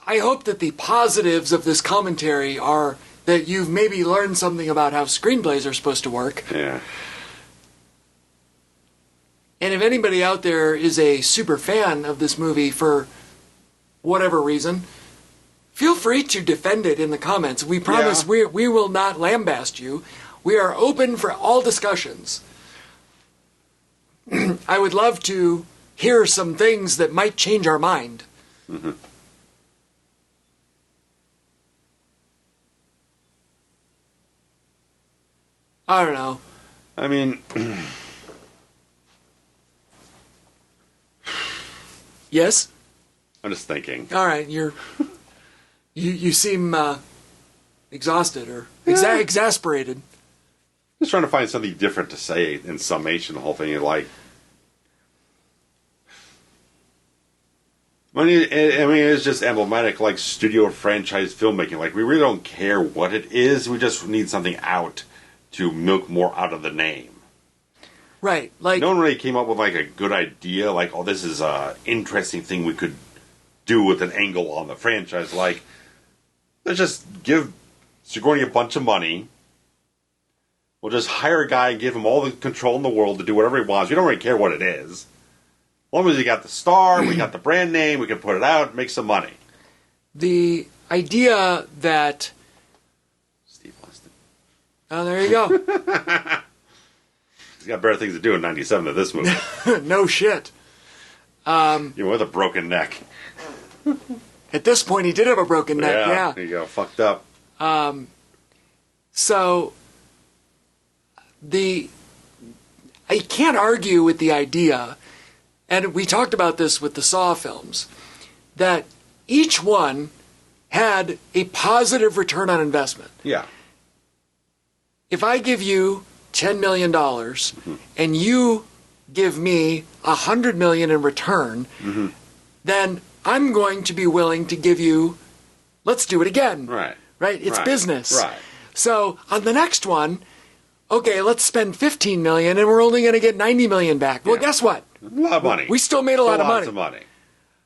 I hope that the positives of this commentary are that you've maybe learned something about how screenplays are supposed to work. Yeah. And if anybody out there is a super fan of this movie for whatever reason, feel free to defend it in the comments. We promise we will not lambast you. We are open for all discussions. I would love to hear some things that might change our mind. Mm-hmm. I don't know. I mean... Yes? I'm just thinking. All right, you seem exhausted or exasperated. Just trying to find something different to say in summation. The whole thing, you're like, I mean, it's just emblematic, like studio franchise filmmaking. Like, we really don't care what it is. We just need something out to milk more out of the name. Right, like No one really came up with like a good idea. Like, oh, this is a interesting thing we could do with an angle on the franchise. Like, let's just give Sigourney a bunch of money. We'll just hire a guy and give him all the control in the world to do whatever he wants. We don't really care what it is. As long as we got the star, we got the brand name, we can put it out, make some money. the idea that... Steve Austin. Oh, there you go. He's got better things to do in 97 than this movie. No shit. Even with a broken neck. At this point, he did have a broken neck, yeah. There you go, fucked up. So, I can't argue with the idea, and we talked about this with the Saw films, that each one had a positive return on investment. Yeah. If I give you $10 million and you give me $100 million in return, then I'm going to be willing to give you, let's do it again. Right. Right? It's business. Right. So on the next one, okay, let's spend $15 million and we're only going to get $90 million back. Well, guess what? A lot of money. We still made a lot of Lots money. of money.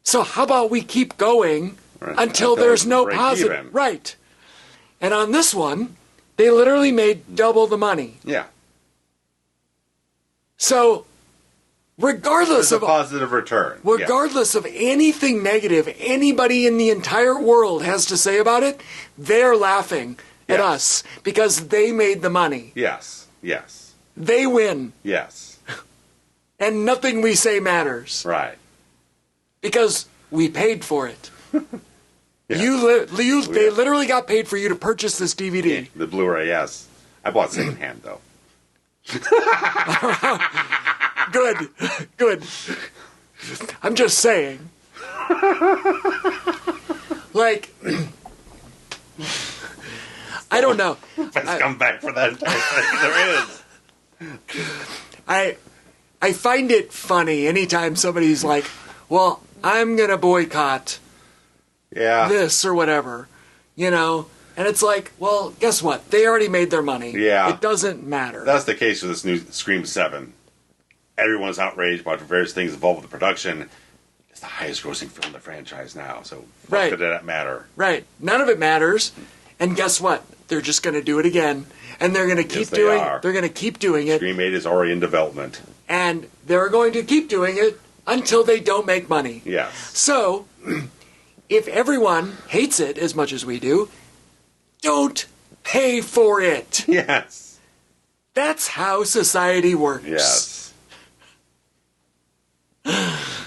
So how about we keep going until there's no break positive. even. Right. And on this one, they literally made double the money. Yeah. So regardless It's a of positive return. regardless of anything negative anybody in the entire world has to say about it, they're laughing at us because they made the money. Yes. Yes. They win. Yes. And nothing we say matters. Right. Because we paid for it. Yeah. They literally got paid for you to purchase this DVD. The Blu-ray, yes. I bought secondhand, though. Good. Good. I'm just saying. Like, I don't know. Best comeback for that entire thing there is. I find it funny anytime somebody's like, well, I'm going to boycott this or whatever, And it's like, well, guess what? They already made their money. Yeah. It doesn't matter. That's the case with this new Scream 7. Everyone's outraged about various things involved with the production. It's the highest grossing film in the franchise now, so what did that matter? Right. None of it matters. And guess what? They're just going to do it again. And they're going to keep doing it. They're going to keep doing it. Scream 8 is already in development. And they're going to keep doing it until they don't make money. Yes. So, if everyone hates it as much as we do, don't pay for it. Yes. That's how society works. Yes.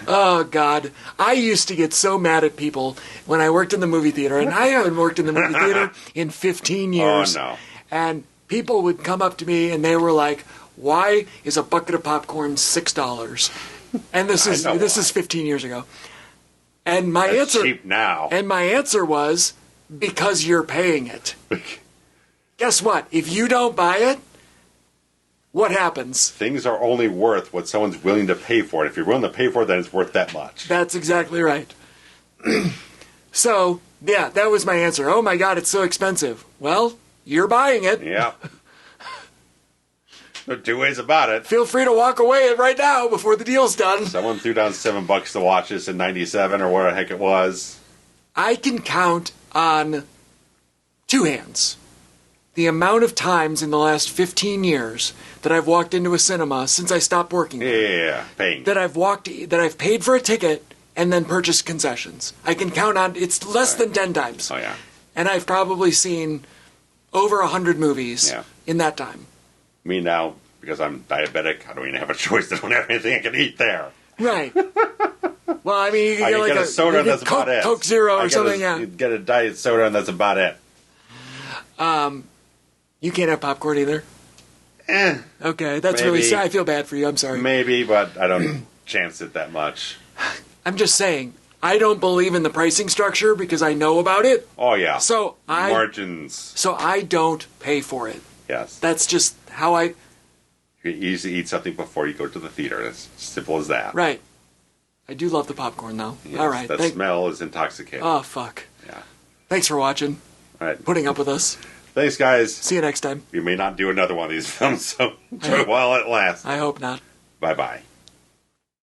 Oh, God. I used to get so mad at people when I worked in the movie theater, and I haven't worked in the movie theater in 15 years. Oh, no. And people would come up to me, and they were like, why is a bucket of popcorn $6? And this is 15 years ago. And my That's answer cheap now. And my answer was, because you're paying it. Guess what? If you don't buy it, what happens? Things are only worth what someone's willing to pay for it. If you're willing to pay for it, then it's worth that much. That's exactly right. So, yeah, that was my answer. Oh my God, it's so expensive. Well, you're buying it. Yeah. There are two ways about it. Feel free to walk away right now before the deal's done. Someone threw down $7 to watch this in '97 or whatever the heck it was. I can count on two hands the amount of times in the last 15 years that I've walked into a cinema since I stopped working there. Yeah, paying. That I've paid for a ticket and then purchased concessions. I can count on, it's less than 10 times. Oh, yeah. And I've probably seen over 100 movies in that time. Me now, because I'm diabetic, I don't even have a choice. I don't have anything I can eat there. Right. Well, I mean, you can I get can like get a soda and that's about it. Coke Zero or something, You get a diet soda and that's about it. You can't have popcorn either? Okay, that's maybe. really sad. I feel bad for you. I'm sorry. Maybe, but I don't chance it that much. I'm just saying, I don't believe in the pricing structure because I know about it. Oh, yeah. Margins. So I don't pay for it. Yes. That's just how I... You can easily eat something before you go to the theater. It's simple as that. Right. I do love the popcorn, though. Yes, all right. That smell is intoxicating. Oh, fuck. Yeah. Thanks for watching. All right. Putting up with us. Thanks, guys. See you next time. We may not do another one of these films, so enjoy while it lasts. I hope not. Bye-bye.